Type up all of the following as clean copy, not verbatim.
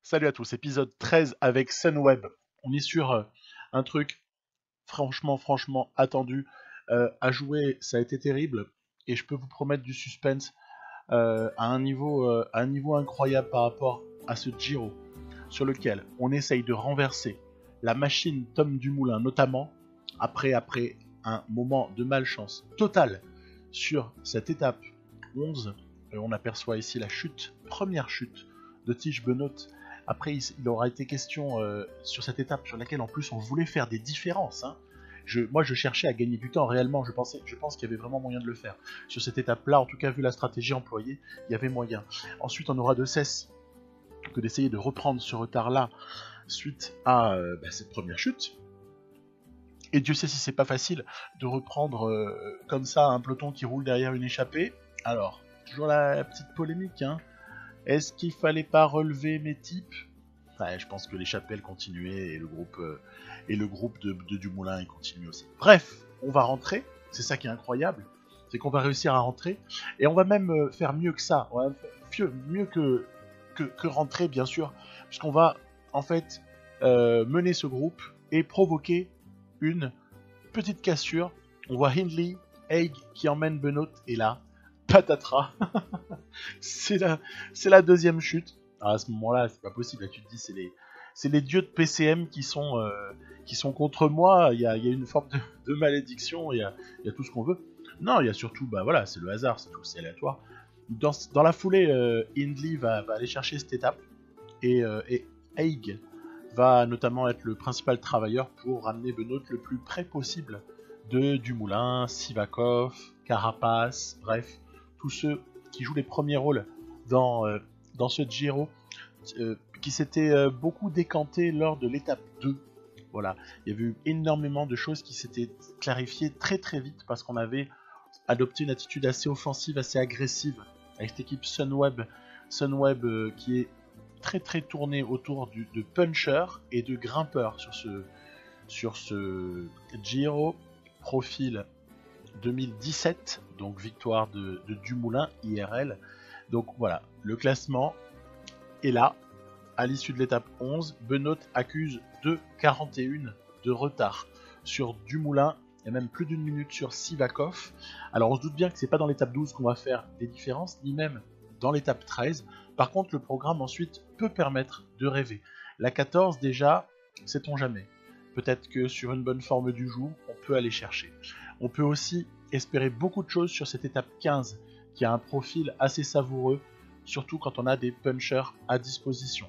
Salut à tous, épisode 13 avec Sunweb. On est sur un truc franchement attendu. À jouer, ça a été terrible et je peux vous promettre du suspense à un niveau incroyable par rapport à ce Giro sur lequel on essaye de renverser la machine Tom Dumoulin, notamment après un moment de malchance totale sur cette étape 11. On aperçoit ici la première chute de Tige Benoît. Après, il aura été question sur cette étape sur laquelle en plus on voulait faire des différences. Hein. Moi, je cherchais à gagner du temps réellement. Je pense qu'il y avait vraiment moyen de le faire. Sur cette étape-là, en tout cas, vu la stratégie employée, il y avait moyen. Ensuite, on aura de cesse que d'essayer de reprendre ce retard-là suite à cette première chute. Et Dieu sait si c'est pas facile de reprendre comme ça un peloton qui roule derrière une échappée. Alors, toujours la petite polémique, hein. Est-ce qu'il fallait pas relever mes types? Ouais, je pense que l'échappée elle continuait et le groupe de Dumoulin il continue aussi. Bref, on va rentrer, c'est ça qui est incroyable, c'est qu'on va réussir à rentrer et on va même faire mieux que ça, mieux que rentrer bien sûr, puisqu'on va en fait mener ce groupe et provoquer une petite cassure. On voit Hindley, Haig qui emmène Benoît et là, patatras. c'est la deuxième chute. Alors à ce moment-là, c'est pas possible. Là, tu te dis, c'est les dieux de PCM qui sont contre moi. Il y a une forme de malédiction. Il y a tout ce qu'on veut. Non, il y a surtout, voilà, c'est le hasard, c'est tout, c'est aléatoire. Dans la foulée, Hindley va aller chercher cette étape et Haig va notamment être le principal travailleur pour ramener Benoît le plus près possible de Dumoulin, Sivakov, Carapace, bref, tous ceux qui jouent les premiers rôles dans ce Giro, qui s'était beaucoup décanté lors de l'étape 2. Voilà, il y avait eu énormément de choses qui s'étaient clarifiées très vite parce qu'on avait adopté une attitude assez offensive, assez agressive avec cette équipe Sunweb qui est très tournée autour de puncher et de grimpeur sur ce Giro. Profil 2017, donc victoire de Dumoulin IRL. Donc voilà, le classement est là. À l'issue de l'étape 11, Benoît accuse 2,41 de retard sur Dumoulin et même plus d'une minute sur Sivakov. Alors on se doute bien que c'est pas dans l'étape 12 qu'on va faire des différences, ni même dans l'étape 13. Par contre, le programme ensuite peut permettre de rêver. La 14 déjà, sait-on jamais. Peut-être que sur une bonne forme du jour, on peut aller chercher. On peut aussi espérer beaucoup de choses sur cette étape 15, qui a un profil assez savoureux, surtout quand on a des punchers à disposition.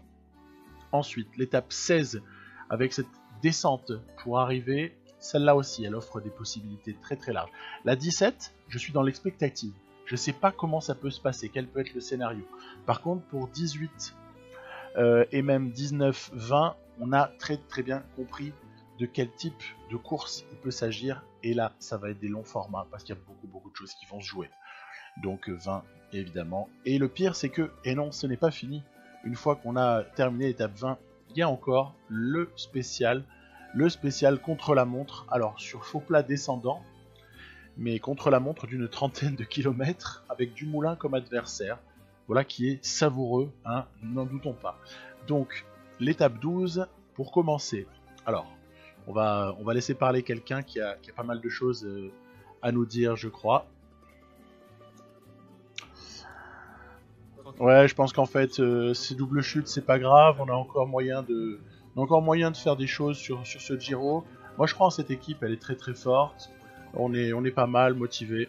Ensuite, l'étape 16, avec cette descente pour arriver, celle-là aussi, elle offre des possibilités très larges. La 17, je suis dans l'expectative. Je ne sais pas comment ça peut se passer, quel peut être le scénario. Par contre, pour 18 et même 19-20, on a très bien compris de quel type de course il peut s'agir. Et là, ça va être des longs formats parce qu'il y a beaucoup de choses qui vont se jouer. Donc 20 évidemment. Et le pire, c'est que, et non, ce n'est pas fini. Une fois qu'on a terminé l'étape 20, il y a encore le spécial contre la montre. Alors sur faux plat descendant, mais contre la montre d'une trentaine de kilomètres avec Dumoulin comme adversaire. Voilà qui est savoureux, hein, n'en doutons pas. Donc l'étape 12 pour commencer. Alors on va laisser parler quelqu'un qui a pas mal de choses à nous dire, je crois. Ouais, je pense qu'en fait, ces doubles chutes, c'est pas grave. On a encore moyen de faire des choses sur ce Giro. Moi, je crois en cette équipe. Elle est très forte. On est pas mal motivé.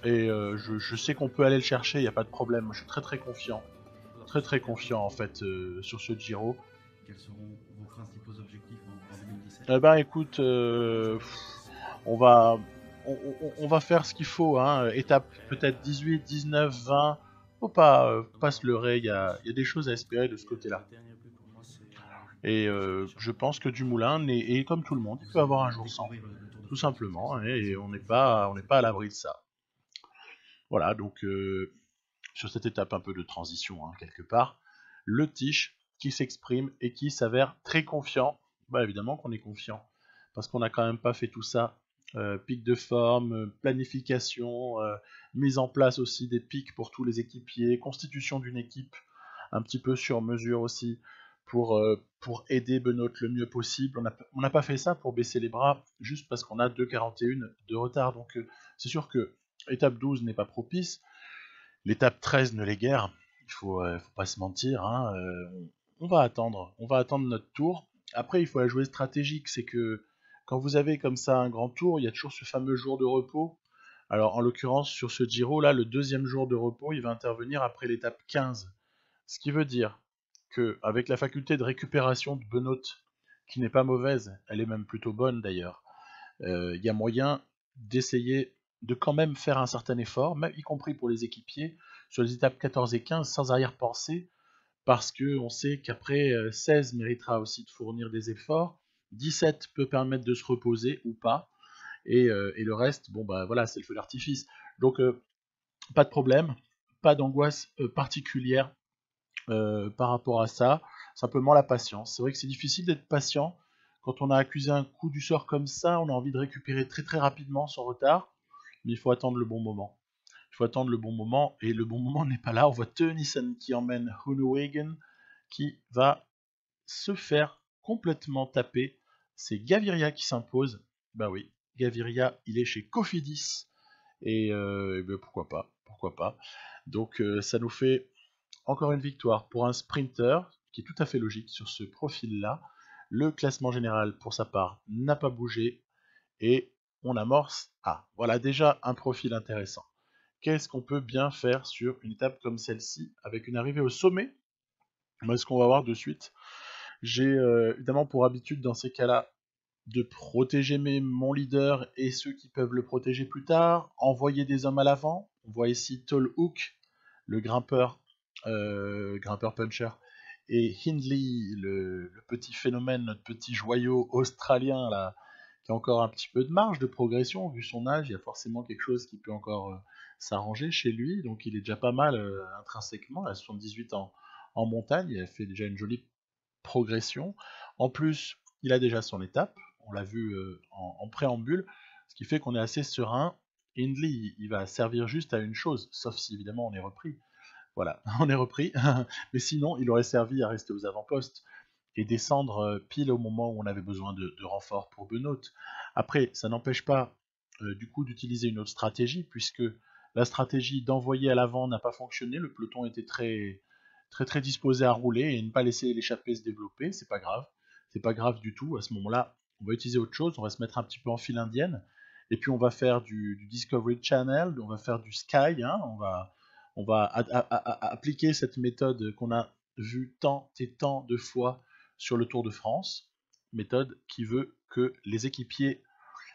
Et je sais qu'on peut aller le chercher. Il y a pas de problème. Je suis très confiant. Très confiant en fait sur ce Giro. Quels seront vos principaux objectifs en 2017? Eh ben, écoute, on va faire ce qu'il faut. Hein. Étape peut-être 18, 19, 20. Faut pas se leurrer, il y a des choses à espérer de ce côté-là. Et je pense que Dumoulin est comme tout le monde, il peut avoir un jour sans, tout simplement, hein, et on n'est pas à l'abri de ça. Voilà, donc sur cette étape un peu de transition, hein, quelque part, le Tiche qui s'exprime et qui s'avère très confiant. Bah évidemment qu'on est confiant, parce qu'on n'a quand même pas fait tout ça. Pic de forme, planification, mise en place aussi des pics pour tous les équipiers, constitution d'une équipe un petit peu sur mesure aussi pour aider Benoît le mieux possible. On n'a pas fait ça pour baisser les bras, juste parce qu'on a 2,41 de retard. Donc c'est sûr que étape 12 n'est pas propice, l'étape 13 ne l'est guère, faut pas se mentir, hein, on va attendre notre tour. Après, il faut la jouer stratégique, c'est que quand vous avez comme ça un grand tour, il y a toujours ce fameux jour de repos. Alors en l'occurrence, sur ce Giro, là, le deuxième jour de repos, il va intervenir après l'étape 15. Ce qui veut dire que, avec la faculté de récupération de Benoît, qui n'est pas mauvaise, elle est même plutôt bonne d'ailleurs, il y a moyen d'essayer de quand même faire un certain effort, même y compris pour les équipiers, sur les étapes 14 et 15, sans arrière-pensée, parce qu'on sait qu'après 16 méritera aussi de fournir des efforts, 17 peut permettre de se reposer ou pas, et le reste, bon bah voilà, c'est le feu d'artifice. Donc pas de problème, pas d'angoisse particulière par rapport à ça, simplement la patience. C'est vrai que c'est difficile d'être patient quand on a accusé un coup du sort comme ça, on a envie de récupérer très très rapidement son retard, mais il faut attendre le bon moment. Il faut attendre le bon moment, et le bon moment n'est pas là. On voit Tennyson qui emmène Groenewegen, qui va se faire complètement taper. C'est Gaviria qui s'impose. Bah oui, Gaviria, il est chez Cofidis, et ben pourquoi pas, pourquoi pas. Donc ça nous fait encore une victoire pour un sprinter, qui est tout à fait logique sur ce profil-là. Le classement général, pour sa part, n'a pas bougé, et on amorce. Ah, voilà déjà un profil intéressant. Qu'est-ce qu'on peut bien faire sur une étape comme celle-ci, avec une arrivée au sommet? Moi, ce qu'on va voir de suite, j'ai évidemment pour habitude dans ces cas-là de protéger mon leader et ceux qui peuvent le protéger plus tard, envoyer des hommes à l'avant. On voit ici Tall Hook, le grimpeur puncher, et Hindley, le petit phénomène, notre petit joyau australien là, qui a encore un petit peu de marge de progression. Vu son âge, il y a forcément quelque chose qui peut encore s'arranger chez lui, donc il est déjà pas mal intrinsèquement, à 78 ans en montagne, il a fait déjà une jolie progression. En plus, il a déjà son étape, on l'a vu en préambule, ce qui fait qu'on est assez serein. Hindley, il va servir juste à une chose, sauf si évidemment on est repris. Voilà, on est repris, mais sinon il aurait servi à rester aux avant-postes et descendre pile au moment où on avait besoin de renfort pour Benoît. Après, ça n'empêche pas du coup d'utiliser une autre stratégie, puisque la stratégie d'envoyer à l'avant n'a pas fonctionné, le peloton était très très très disposé à rouler et ne pas laisser l'échappée se développer, c'est pas grave du tout. À ce moment-là, on va utiliser autre chose, on va se mettre un petit peu en file indienne, et puis on va faire du Discovery Channel, on va faire du Sky, hein, on va appliquer cette méthode qu'on a vue tant et tant de fois sur le Tour de France, méthode qui veut que les équipiers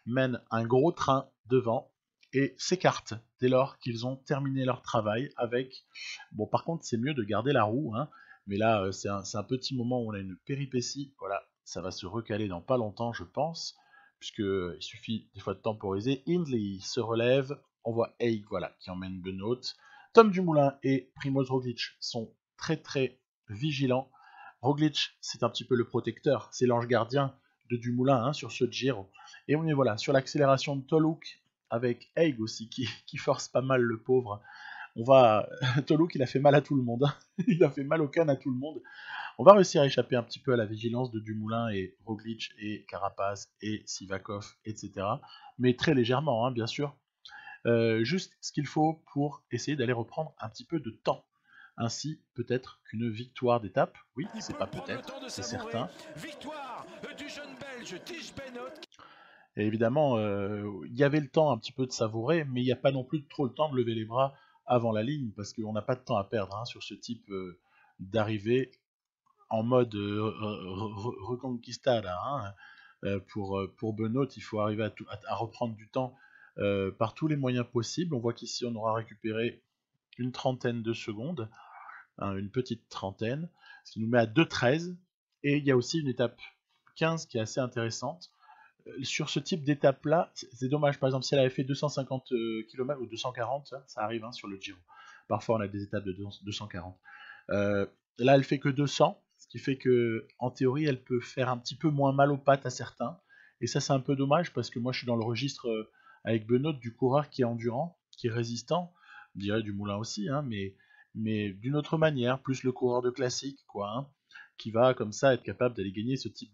mènent un gros train devant et s'écartent dès lors qu'ils ont terminé leur travail avec... Bon, par contre, c'est mieux de garder la roue, hein, mais là, c'est un petit moment où on a une péripétie, voilà, ça va se recaler dans pas longtemps, je pense, puisqu'il suffit des fois de temporiser. Hindley se relève, on voit Haig, voilà, qui emmène Benoît. Tom Dumoulin et Primoz Roglic sont très très vigilants. Roglic, c'est un petit peu le protecteur, c'est l'ange gardien de Dumoulin hein, sur ce Giro. Et on est voilà, sur l'accélération de Tolhoek, avec Haig aussi, qui force pas mal le pauvre. On va... Tolhoek, il a fait mal à tout le monde. Il a fait mal au canne à tout le monde. On va réussir à échapper un petit peu à la vigilance de Dumoulin et Roglic et Carapaz et Sivakov, etc. Mais très légèrement, hein, bien sûr. Juste ce qu'il faut pour essayer d'aller reprendre un petit peu de temps. Ainsi, peut-être qu'une victoire d'étape, oui, c'est pas peut-être, c'est certain. Victoire du jeune Belge Tige Benoît. Et évidemment, il y avait le temps un petit peu de savourer, mais il n'y a pas non plus trop le temps de lever les bras avant la ligne, parce qu'on n'a pas de temps à perdre hein, sur ce type d'arrivée en mode reconquista là, hein. Pour Benoît, il faut arriver à reprendre du temps par tous les moyens possibles. On voit qu'ici on aura récupéré une trentaine de secondes, hein, une petite trentaine, ce qui nous met à 2,13. Et il y a aussi une étape 15 qui est assez intéressante. Sur ce type d'étape là, c'est dommage, par exemple si elle avait fait 250 km ou 240, ça arrive hein, sur le Giro. Parfois on a des étapes de 240. Là elle fait que 200, ce qui fait que en théorie elle peut faire un petit peu moins mal aux pattes à certains. Et ça c'est un peu dommage parce que moi je suis dans le registre avec Benoît du coureur qui est endurant, qui est résistant, je dirais du Moulin aussi, hein, mais mais d'une autre manière, plus le coureur de classique, quoi, hein, qui va comme ça être capable d'aller gagner ce type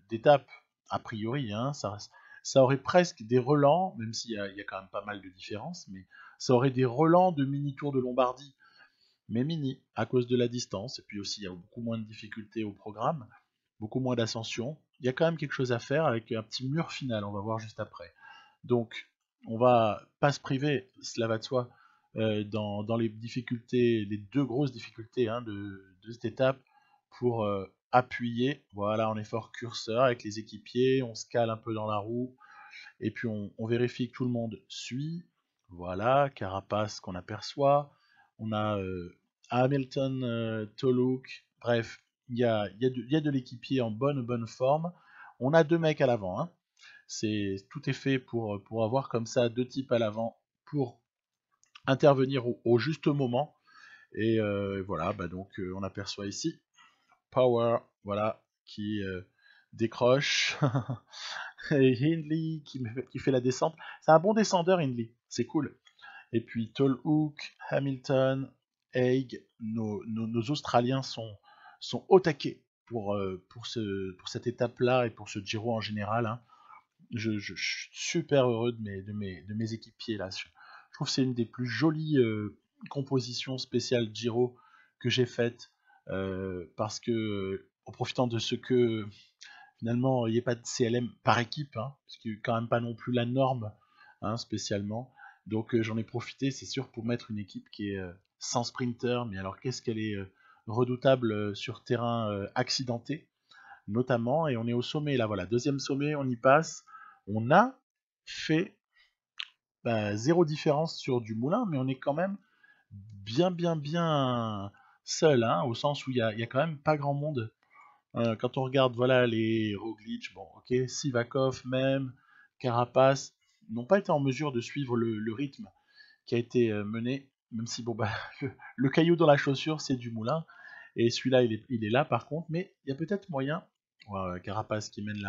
d'étape, a priori, hein, ça aurait presque des relents, même s'il y a quand même pas mal de différences, mais ça aurait des relents de mini-tour de Lombardie, mais mini, à cause de la distance, et puis aussi il y a beaucoup moins de difficultés au programme, beaucoup moins d'ascension. Il y a quand même quelque chose à faire avec un petit mur final, on va voir juste après. Donc, on va pas se priver, cela va de soi, dans les difficultés, les deux grosses difficultés hein, de cette étape, pour appuyer. Voilà, on est fort curseur avec les équipiers, on se cale un peu dans la roue, et puis on vérifie que tout le monde suit. Voilà, Carapace qu'on aperçoit. On a Hamilton, Toluk, bref, il y a de l'équipier en bonne forme. On a deux mecs à l'avant, hein. Tout est fait pour avoir comme ça deux types à l'avant pour intervenir au juste moment. Et voilà, bah donc on aperçoit ici Power, voilà, qui décroche. Et Hindley qui fait la descente. C'est un bon descendeur, Hindley, c'est cool. Et puis Tolhoek, Hamilton, Haig, nos Australiens sont au taquet pour cette étape-là et pour ce Giro en général, hein. Je suis super heureux de mes équipiers là. Je trouve que c'est une des plus jolies compositions spéciales Giro que j'ai faites parce que en profitant de ce que finalement il n'y ait pas de CLM par équipe, hein, ce qui est quand même pas non plus la norme hein, spécialement. Donc j'en ai profité, c'est sûr, pour mettre une équipe qui est sans sprinter, mais alors qu'est-ce qu'elle est redoutable sur terrain accidenté notamment, et on est au sommet là, voilà, deuxième sommet, on y passe. On a fait zéro différence sur du moulin, mais on est quand même bien seul, hein, au sens où il y a quand même pas grand monde. Quand on regarde voilà les Roglic, bon ok, Sivakov même, Carapace, n'ont pas été en mesure de suivre le rythme qui a été mené, même si bon bah le caillou dans la chaussure c'est du moulin, et celui-là il est là par contre, mais il y a peut-être moyen, Carapace qui mène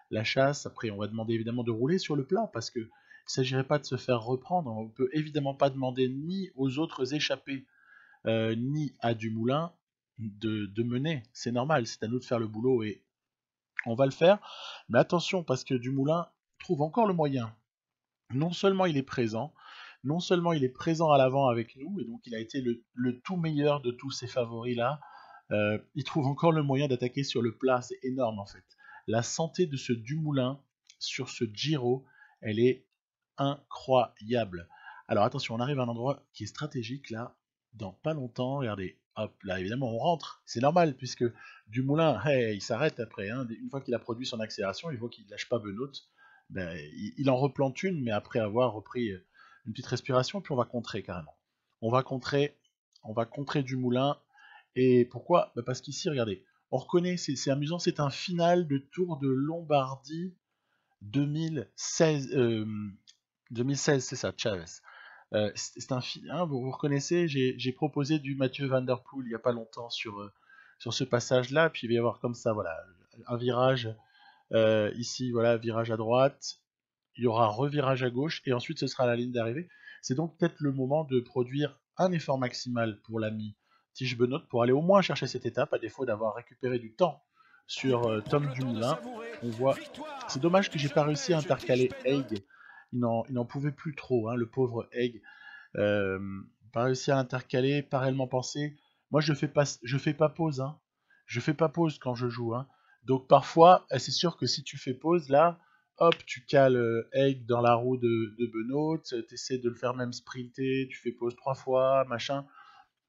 la chasse, après on va demander évidemment de rouler sur le plat, parce que il ne s'agirait pas de se faire reprendre, on peut évidemment pas demander ni aux autres échappés, ni à Dumoulin de mener, c'est normal, c'est à nous de faire le boulot, et on va le faire, mais attention, parce que Dumoulin trouve encore le moyen, non seulement il est présent, non seulement il est présent à l'avant avec nous, et donc il a été le tout meilleur de tous ces favoris-là, il trouve encore le moyen d'attaquer sur le plat, c'est énorme en fait. La santé de ce Dumoulin sur ce Giro, elle est incroyable. Alors attention, on arrive à un endroit qui est stratégique là, dans pas longtemps, regardez, hop, là évidemment on rentre, c'est normal puisque Dumoulin, hey, il s'arrête après, hein, une fois qu'il a produit son accélération, il voit qu'il ne lâche pas Benoît, ben, il en replante une, mais après avoir repris une petite respiration, puis on va contrer carrément. On va contrer, on va contrer Dumoulin, et pourquoi? Bah parce qu'ici, regardez, on reconnaît, c'est amusant, c'est un final de Tour de Lombardie 2016, 2016 c'est ça, Chavez. C'est hein, vous reconnaissez, j'ai proposé du Mathieu Van Der Poel il n'y a pas longtemps sur ce passage-là, puis il va y avoir comme ça, voilà, un virage ici, voilà, virage à droite, il y aura un revirage à gauche, et ensuite ce sera la ligne d'arrivée. C'est donc peut-être le moment de produire un effort maximal pour l'ami Tige Benoît pour aller au moins chercher cette étape, à défaut d'avoir récupéré du temps sur Tom Dumoulin. On voit, c'est dommage que j'ai pas réussi à intercaler Haig. Il n'en pouvait plus trop, hein, le pauvre Haig. Euh, pas réussi à l'intercaler, pas réellement pensé. Moi, je fais pas pause, hein. Je fais pas pause quand je joue, hein. Donc parfois, c'est sûr que si tu fais pause là, hop, tu cales Egg dans la roue de Benoît, t'essaies de le faire même sprinter, tu fais pause 3 fois, machin.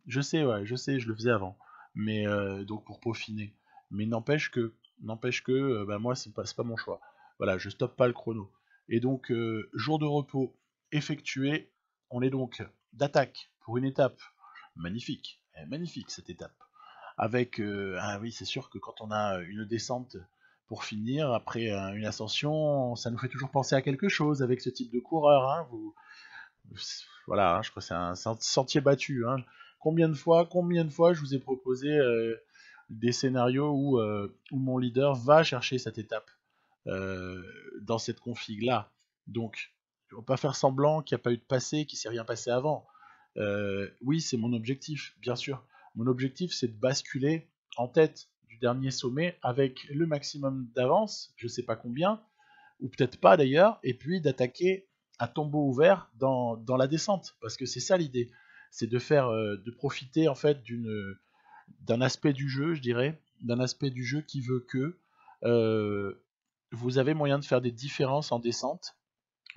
Je sais, ouais, je sais, je le faisais avant. Mais donc pour peaufiner. Mais n'empêche que, bah, moi c'est pas mon choix. Voilà, je stoppe pas le chrono. Et donc jour de repos effectué, on est donc d'attaque pour une étape magnifique, magnifique cette étape. Avec ah oui, c'est sûr que quand on a une descente pour finir après une ascension, ça nous fait toujours penser à quelque chose avec ce type de coureur. Hein, voilà, hein, je crois que c'est un sentier battu. Hein. Combien de fois je vous ai proposé des scénarios où mon leader va chercher cette étape dans cette config là. Donc, on ne va pas faire semblant qu'il n'y a pas eu de passé, qu'il ne s'est rien passé avant. Oui, c'est mon objectif, bien sûr. Mon objectif, c'est de basculer en tête du dernier sommet avec le maximum d'avance, je sais pas combien, ou peut-être pas d'ailleurs, et puis d'attaquer à tombeau ouvert dans la descente, parce que c'est ça l'idée, c'est de faire, de profiter en fait d'un aspect du jeu, je dirais, d'un aspect du jeu qui veut que euh, vous avez moyen de faire des différences en descente,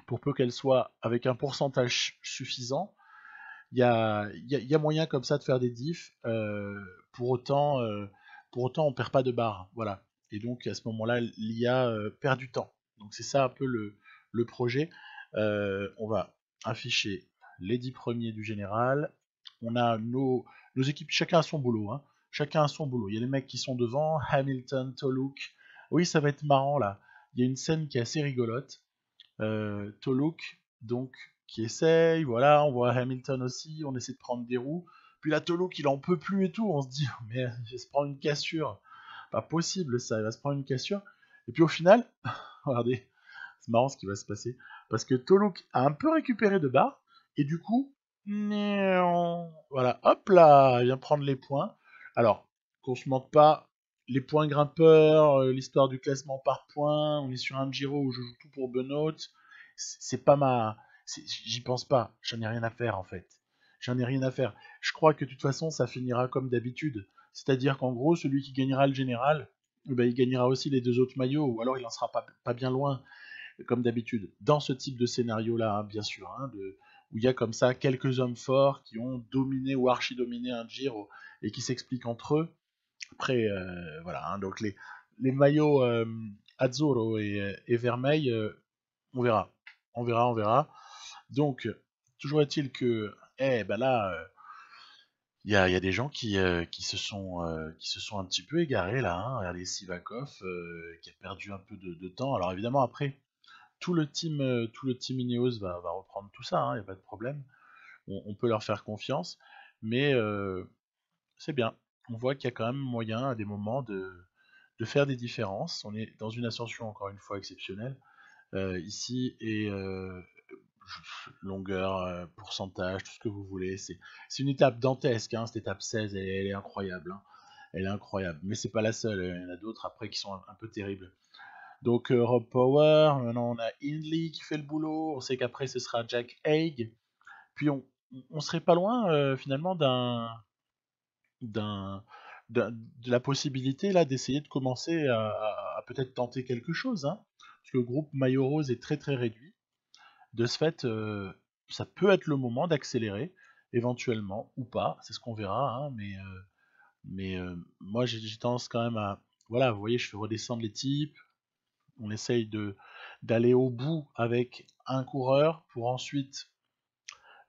pour peu qu'elles soient avec un pourcentage suffisant. Il y a moyen comme ça de faire des diffs, pour autant on perd pas de barre, voilà. Et donc à ce moment-là, l'IA perd du temps. Donc c'est ça un peu le projet. On va afficher les 10 premiers du général. On a nos équipes, chacun a son boulot, hein. Chacun a son boulot. Il y a les mecs qui sont devant, Hamilton, Toluk. Oui, ça va être marrant là. Il y a une scène qui est assez rigolote. Toluk, donc, qui essaye, voilà, on voit Hamilton aussi, on essaie de prendre des roues. Puis là, Toluk, il en peut plus et tout, on se dit, oh, mais il va se prendre une cassure. Pas possible ça, il va se prendre une cassure. Et puis au final, regardez, c'est marrant ce qui va se passer. Parce que Toluk a un peu récupéré de barres, et du coup, voilà, hop là, il vient prendre les points. Alors, qu'on se mente pas, les points grimpeurs, l'histoire du classement par points, on est sur un Giro où je joue tout pour Benoît, c'est pas ma... J'y pense pas, j'en ai rien à faire en fait. J'en ai rien à faire. Je crois que de toute façon, ça finira comme d'habitude. C'est-à-dire qu'en gros, celui qui gagnera le général, eh ben, il gagnera aussi les deux autres maillots, ou alors il en sera pas bien loin comme d'habitude, dans ce type de scénario-là, hein, bien sûr, hein, où il y a comme ça quelques hommes forts qui ont dominé ou archi-dominé un Giro et qui s'expliquent entre eux. Après, voilà, hein, donc les maillots Azzurro et vermeil, on verra. On verra, on verra. Donc, toujours est-il que, ben là, il y a des gens qui se sont un petit peu égarés là. Hein. Regardez Sivakov qui a perdu un peu de temps. Alors évidemment, après, tout le team Ineos va reprendre tout ça, il n'y a pas de problème. On peut leur faire confiance, mais c'est bien. On voit qu'il y a quand même moyen à des moments de faire des différences. On est dans une ascension encore une fois exceptionnelle ici et longueur, pourcentage, tout ce que vous voulez. C'est une étape dantesque, hein, cette étape 16, elle est incroyable. Hein. Elle est incroyable, mais c'est pas la seule. Il y en a d'autres après qui sont un peu terribles. Donc Rob Power, maintenant on a Hindley qui fait le boulot, on sait qu'après ce sera Jack Haig, puis on serait pas loin finalement d'un, de la possibilité là d'essayer de commencer à peut-être tenter quelque chose, hein, parce que le groupe Maillot Rose est très très réduit. De ce fait, ça peut être le moment d'accélérer, éventuellement, ou pas, c'est ce qu'on verra, hein, mais moi j'ai tendance quand même à... Voilà, vous voyez, je fais redescendre les types, on essaye d'aller au bout avec un coureur pour ensuite,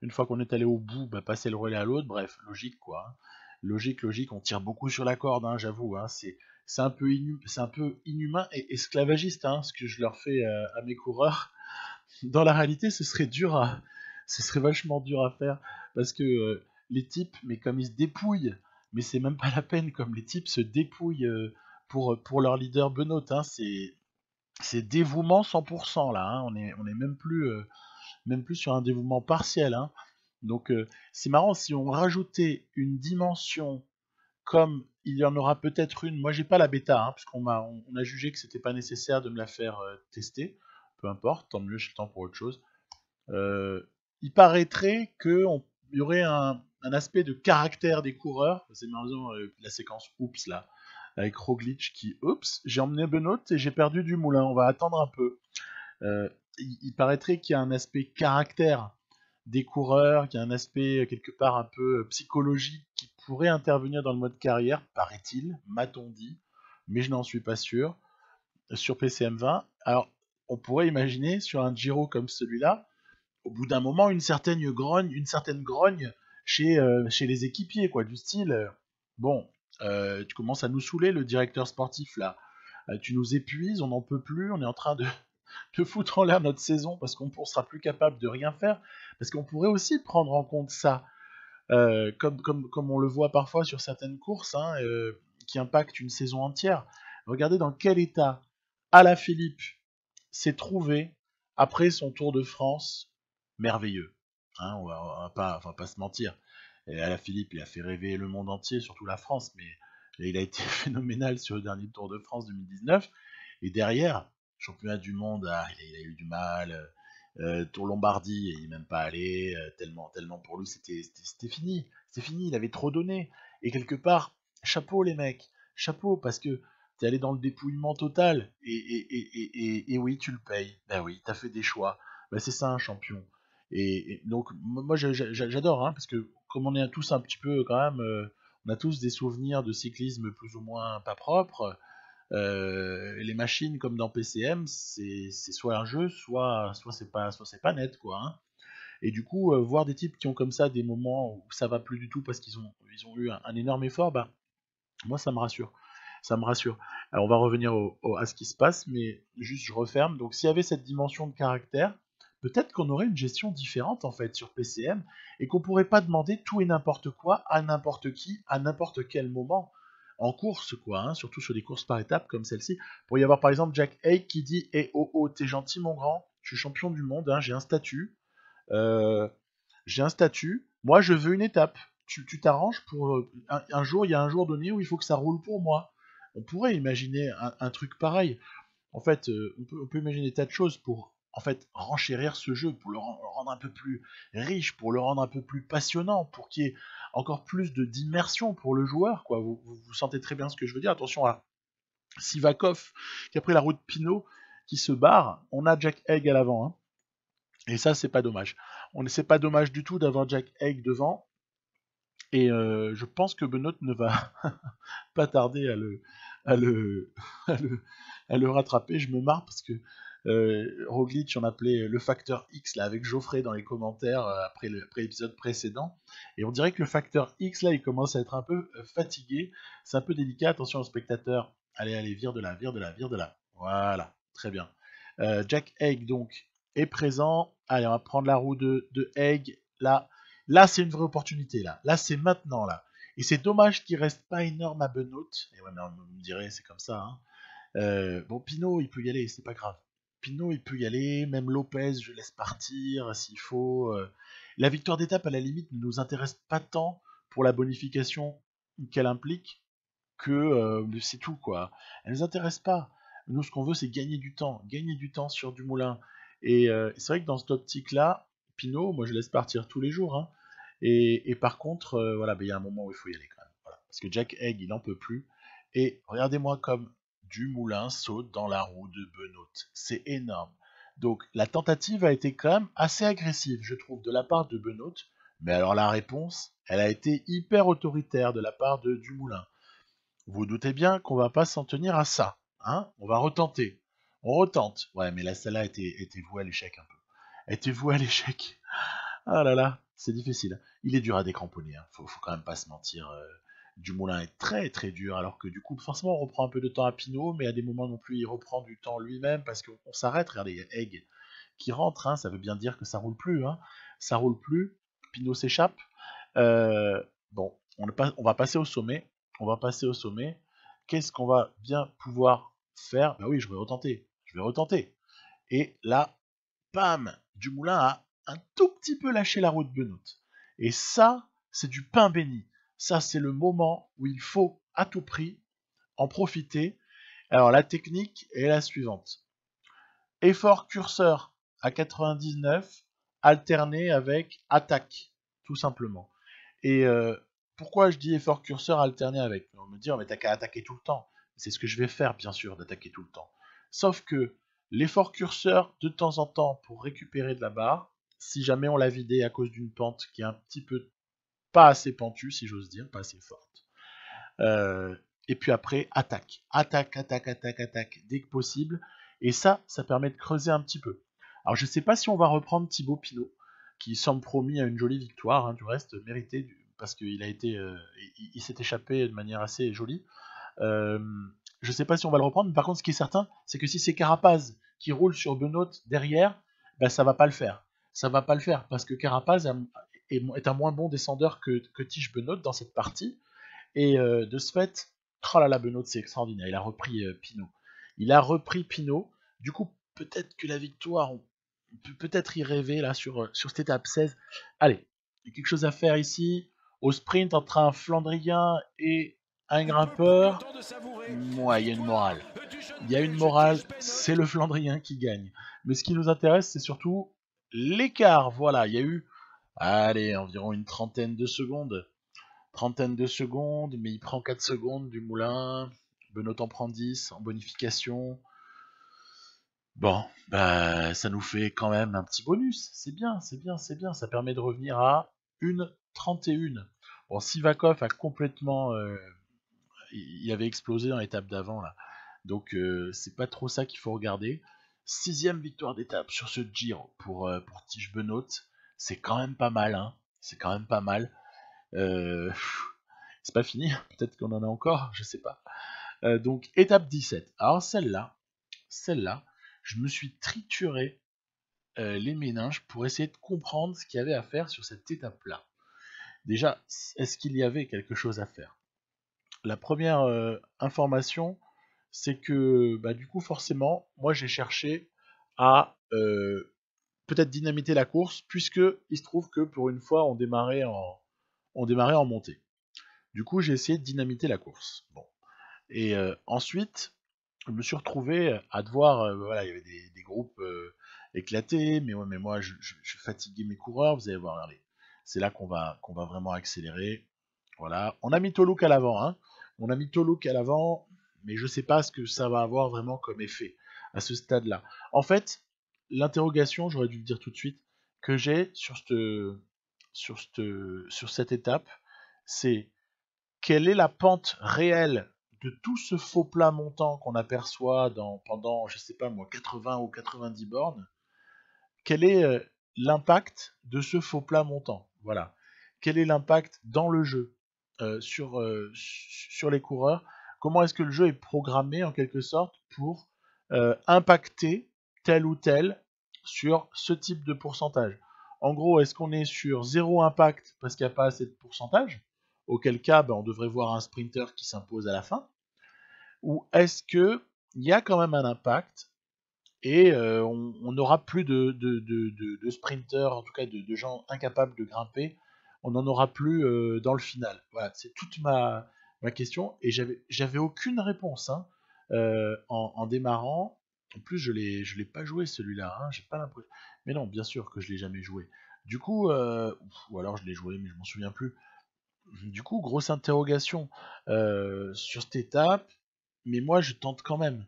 une fois qu'on est allé au bout, bah, passer le relais à l'autre. Bref, logique quoi. Hein. Logique, on tire beaucoup sur la corde, hein, j'avoue. Hein, c'est un peu inhumain et esclavagiste hein, ce que je leur fais à mes coureurs. Dans la réalité, ce serait vachement dur à faire parce que les types, mais comme ils se dépouillent, mais c'est même pas la peine, comme les types se dépouillent pour leur leader Benoît. Hein, c'est dévouement 100% là, hein. On est même plus sur un dévouement partiel. Hein. Donc c'est marrant si on rajoutait une dimension comme il y en aura peut-être une. Moi j'ai pas la bêta, hein, parce on a jugé que c'était pas nécessaire de me la faire tester. Peu importe, tant mieux, j'ai le temps pour autre chose. Il paraîtrait qu'il y aurait un aspect de caractère des coureurs. C'est malheureusement la séquence oups là, avec Roglic qui oups, j'ai emmené Benoît et j'ai perdu du moulin. On va attendre un peu. Il paraîtrait qu'il y a un aspect caractère des coureurs, qu'il y a un aspect quelque part un peu psychologique qui pourrait intervenir dans le mode carrière, paraît-il, m'a-t-on dit, mais je n'en suis pas sûr, sur PCM20. Alors, on pourrait imaginer sur un Giro comme celui-là, au bout d'un moment, une certaine grogne chez les équipiers, quoi, du style, bon, tu commences à nous saouler, le directeur sportif, là, tu nous épuises, on n'en peut plus, on est en train de foutre en l'air notre saison parce qu'on ne sera plus capable de rien faire, parce qu'on pourrait aussi prendre en compte ça, comme on le voit parfois sur certaines courses, hein, qui impactent une saison entière. Regardez dans quel état Alaphilippe s'est trouvé après son Tour de France merveilleux. Hein, on va pas se mentir. Et Alaphilippe, il a fait rêver le monde entier, surtout la France, mais il a été phénoménal sur le dernier Tour de France 2019. Et derrière, championnat du monde, il a eu du mal. Tour Lombardie, il n'est même pas allé, tellement pour lui c'était fini. C'était fini, il avait trop donné. Et quelque part, chapeau les mecs, chapeau, parce que t'es allé dans le dépouillement total. Et oui, tu le payes. Ben oui, t'as fait des choix. Ben c'est ça un champion. Et donc, moi j'adore, hein, parce que comme on est tous un petit peu quand même, on a tous des souvenirs de cyclisme plus ou moins pas propres. Les machines comme dans PCM, c'est soit un jeu, soit c'est pas net quoi. Hein. Et du coup, voir des types qui ont comme ça des moments où ça va plus du tout parce ils ont eu un énorme effort, bah moi ça me rassure. Ça me rassure. Alors on va revenir à ce qui se passe, mais juste je referme. Donc s'il y avait cette dimension de caractère, peut-être qu'on aurait une gestion différente en fait sur PCM et qu'on pourrait pas demander tout et n'importe quoi à n'importe qui, à n'importe quel moment en course, quoi, hein, surtout sur des courses par étapes comme celle-ci. Pour y avoir par exemple Jack Haig qui dit Eh oh oh, t'es gentil mon grand, je suis champion du monde, hein, euh, j'ai un statut, moi je veux une étape. Tu t'arranges pour un jour, il y a un jour donné où il faut que ça roule pour moi. On pourrait imaginer un truc pareil. En fait, on peut imaginer des tas de choses pour en fait renchérir ce jeu, pour le rendre un peu plus riche, pour le rendre un peu plus passionnant, pour qu'il y ait encore plus d'immersion pour le joueur. Quoi. Vous sentez très bien ce que je veux dire. Attention à Sivakov qui a pris la route Pinot qui se barre. On a Jack Haig à l'avant. Hein. Et ça, c'est pas dommage. C'est pas dommage du tout d'avoir Jack Haig devant. Et je pense que Benoît ne va pas tarder à le, à le, à le rattraper. Je me marre parce que Roglic en appelait le facteur X là avec Geoffrey dans les commentaires après l'épisode précédent. Et on dirait que le facteur X là il commence à être un peu fatigué. C'est un peu délicat. Attention aux spectateurs. Allez, allez, vire de là, vire de là, vire de là. Voilà, très bien. Jack Haig donc est présent. Allez, on va prendre la roue de Haig là. Là, c'est une vraie opportunité là. Là, c'est maintenant là. Et c'est dommage qu'il reste pas énorme à Benoît. Et ouais, mais on me dirait, c'est comme ça. Hein. Bon, Pinot, il peut y aller, c'est pas grave. Pinot, il peut y aller. Même Lopez, je laisse partir s'il faut. La victoire d'étape, à la limite, ne nous intéresse pas tant pour la bonification qu'elle implique que c'est tout, quoi. Elle nous intéresse pas. Nous, ce qu'on veut, c'est gagner du temps sur du moulin. Et c'est vrai que dans cette optique-là, Pinot, moi, je laisse partir tous les jours. Hein. Et par contre, voilà, il y a un moment où il faut y aller quand même. Voilà. Parce que Jack Haig, il n'en peut plus. Et regardez-moi comme Dumoulin saute dans la roue de Benoît. C'est énorme. Donc la tentative a été quand même assez agressive, je trouve, de la part de Benoît. Mais alors la réponse, elle a été hyper autoritaire de la part de Dumoulin. Vous vous doutez bien qu'on va pas s'en tenir à ça. Hein, on va retenter. On retente. Ouais, mais là, celle-là était vouée à l'échec un peu. Elle était vouée à l'échec. Ah là là, c'est difficile. Il est dur à décramponner. Hein. Faut quand même pas se mentir. Dumoulin est très très dur, alors que du coup, forcément, on reprend un peu de temps à Pinot, mais à des moments non plus, il reprend du temps lui-même parce qu'on s'arrête. Regardez, il y a Egg qui rentre. Hein, ça veut bien dire que ça roule plus. Hein. Ça roule plus. Pinot s'échappe. Bon, on va passer au sommet. On va passer au sommet. Qu'est-ce qu'on va bien pouvoir faire? Bah oui, je vais retenter. Je vais retenter. Et là, bam, Dumoulin a un tout petit peu lâché la roue de Benoît. Et ça, c'est du pain béni. Ça, c'est le moment où il faut à tout prix en profiter. Alors, la technique est la suivante. Effort curseur à 99, alterné avec attaque, tout simplement. Et pourquoi je dis effort curseur alterné avec? On me dit, oh, mais t'as qu'à attaquer tout le temps. C'est ce que je vais faire, bien sûr, d'attaquer tout le temps. Sauf que l'effort curseur, de temps en temps, pour récupérer de la barre, si jamais on l'a vidé à cause d'une pente qui est un petit peu pas assez pentue, si j'ose dire, pas assez forte. Et puis après, attaque. Attaque, attaque, attaque, attaque, dès que possible. Et ça permet de creuser un petit peu. Alors je ne sais pas si on va reprendre Thibaut Pinot, qui semble promis à une jolie victoire, hein, du reste mérité, parce qu'il a été, il s'est échappé de manière assez jolie. Je ne sais pas si on va le reprendre, mais par contre ce qui est certain, c'est que si c'est Carapaz qui roule sur Benoît derrière, ben, ça va pas le faire. Ça va pas le faire, parce que Carapaz est un moins bon descendeur que Tige Benoît dans cette partie. Et de ce fait, oh là là, Benoît, c'est extraordinaire. Il a repris Pinot. Il a repris Pinot. Du coup, peut-être que la victoire, peut-être y rêver là sur cette étape 16. Allez, il y a quelque chose à faire ici. Au sprint entre un Flandrien et un grimpeur, moi, il y a une morale. Il y a une morale, c'est le Flandrien qui gagne. Mais ce qui nous intéresse, c'est surtout l'écart. Voilà, il y a eu, allez, environ une trentaine de secondes. Trentaine de secondes, mais il prend 4 secondes du Moulin. Benoît en prend 10 en bonification. Bon, bah, ça nous fait quand même un petit bonus. C'est bien, c'est bien, c'est bien. Ça permet de revenir à 1,31. Bon, Sivakov a complètement. Il avait explosé dans l'étape d'avant, là. Donc, c'est pas trop ça qu'il faut regarder. 6ème victoire d'étape sur ce Giro pour Tige Benoît. C'est quand même pas mal, hein. C'est quand même pas mal. C'est pas fini. Peut-être qu'on en a encore, je sais pas. Donc, étape 17. Alors, celle-là, je me suis trituré les méninges pour essayer de comprendre ce qu'il y avait à faire sur cette étape-là. Déjà, est-ce qu'il y avait quelque chose à faire? La première information, c'est que bah, du coup, forcément, moi j'ai cherché à peut-être dynamiter la course, puisque il se trouve que pour une fois, on démarrait en montée. Du coup, j'ai essayé de dynamiter la course. Bon. Et ensuite, je me suis retrouvé à devoir, voilà, il y avait des groupes éclatés, mais, ouais, mais moi je fatiguais mes coureurs, vous allez voir, regardez, c'est là qu'on va vraiment accélérer. Voilà, on a mis Toluk à l'avant, hein. On a mis Toluk à l'avant, mais je sais pas ce que ça va avoir vraiment comme effet à ce stade-là. En fait, l'interrogation, j'aurais dû le dire tout de suite, que j'ai sur cette étape, c'est quelle est la pente réelle de tout ce faux plat montant qu'on aperçoit pendant, je sais pas moi, 80 ou 90 bornes? Quel est l'impact de ce faux plat montant? Voilà. Quel est l'impact dans le jeu sur les coureurs? Comment est-ce que le jeu est programmé en quelque sorte pour impacter tel ou tel sur ce type de pourcentage? En gros, est-ce qu'on est sur zéro impact parce qu'il n'y a pas assez de pourcentage? Auquel cas, ben, on devrait voir un sprinter qui s'impose à la fin. Ou est-ce qu'il y a quand même un impact et on n'aura plus de sprinters, en tout cas de gens incapables de grimper, on n'en aura plus dans le final. Voilà, c'est toute ma question, et j'avais aucune réponse hein, en démarrant. En plus, je l'ai pas joué celui-là, hein, j'ai pas l'impression. Mais non, bien sûr que je l'ai jamais joué. Du coup, ou alors je l'ai joué, mais je m'en souviens plus. Du coup, grosse interrogation sur cette étape, mais moi je tente quand même.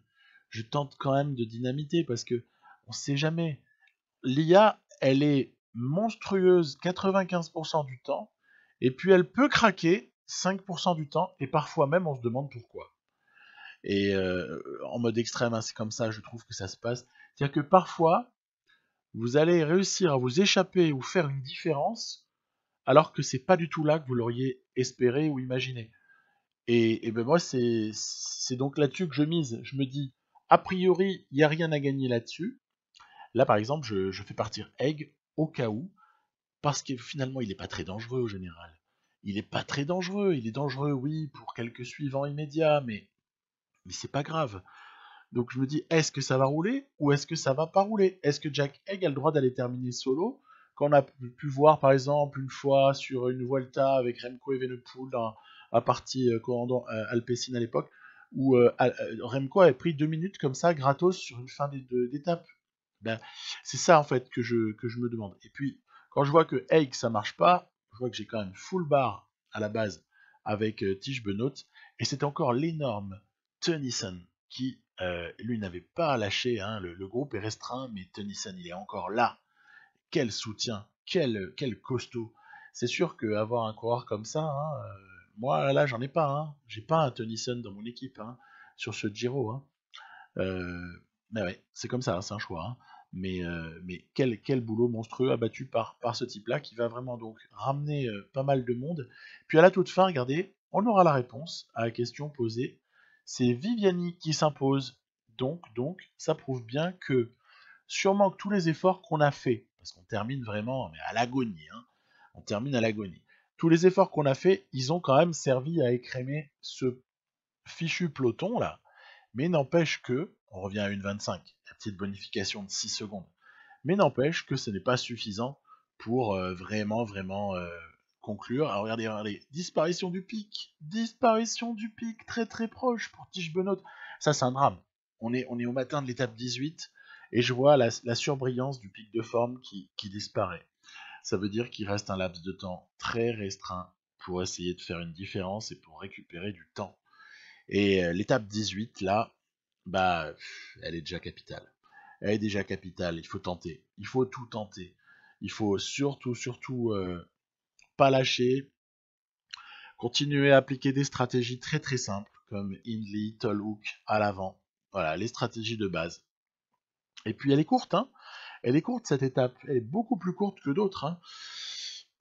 Je tente quand même de dynamiter parce que on sait jamais. L'IA, elle est monstrueuse 95% du temps, et puis elle peut craquer 5% du temps, et parfois même on se demande pourquoi. Et en mode extrême, hein, c'est comme ça, je trouve que ça se passe. C'est-à-dire que parfois, vous allez réussir à vous échapper ou faire une différence, alors que c'est pas du tout là que vous l'auriez espéré ou imaginé. Et ben moi, c'est donc là-dessus que je mise. Je me dis, a priori, il n'y a rien à gagner là-dessus. Là, par exemple, je fais partir Egg au cas où, parce que finalement, il n'est pas très dangereux au général. Il n'est pas très dangereux. Il est dangereux, oui, pour quelques suivants immédiats, mais c'est pas grave. Donc je me dis, est-ce que ça va rouler ou est-ce que ça va pas rouler? Est-ce que Jack Egg a le droit d'aller terminer solo? Quand on a pu voir par exemple une fois sur une Vuelta avec Remco Evenepoel à partie commandant Alpecin à l'époque, où Remco avait pris 2 minutes comme ça gratos sur une fin d'étape. Ben, c'est ça en fait que je me demande. Et puis quand je vois que Egg ça marche pas, je vois que j'ai quand même full bar à la base avec Tige Benoît, et c'est encore l'énorme Tennyson qui lui n'avait pas lâché, hein, le groupe est restreint, mais Tennyson il est encore là. Quel soutien, quel costaud. C'est sûr qu'avoir un coureur comme ça, hein, moi là j'en ai pas, hein. J'ai pas un Tennyson dans mon équipe hein, sur ce Giro. Hein. Mais ouais, c'est comme ça, hein, c'est un choix. Hein. Mais quel boulot monstrueux abattu par ce type-là qui va vraiment donc ramener pas mal de monde. Puis à la toute fin, regardez, on aura la réponse à la question posée. C'est Viviani qui s'impose. Donc, ça prouve bien que sûrement que tous les efforts qu'on a fait, parce qu'on termine vraiment mais à l'agonie, hein, on termine à l'agonie. Tous les efforts qu'on a fait, ils ont quand même servi à écrémer ce fichu peloton là. Mais n'empêche que, on revient à 1,25, la petite bonification de 6 secondes. Mais n'empêche que ce n'est pas suffisant pour vraiment conclure. Alors regardez, disparition du pic, très très proche pour Tish Benoît. Ça c'est un drame. On est au matin de l'étape 18 et je vois la surbrillance du pic de forme qui disparaît. Ça veut dire qu'il reste un laps de temps très restreint pour essayer de faire une différence et pour récupérer du temps. Et l'étape 18, là, bah, elle est déjà capitale. Elle est déjà capitale, il faut tenter. Il faut tout tenter. Il faut surtout pas lâcher. Continuer à appliquer des stratégies très très simples, comme Hindley, Tallhook à l'avant. Voilà, les stratégies de base. Et puis elle est courte, hein. Elle est courte cette étape. Elle est beaucoup plus courte que d'autres, hein.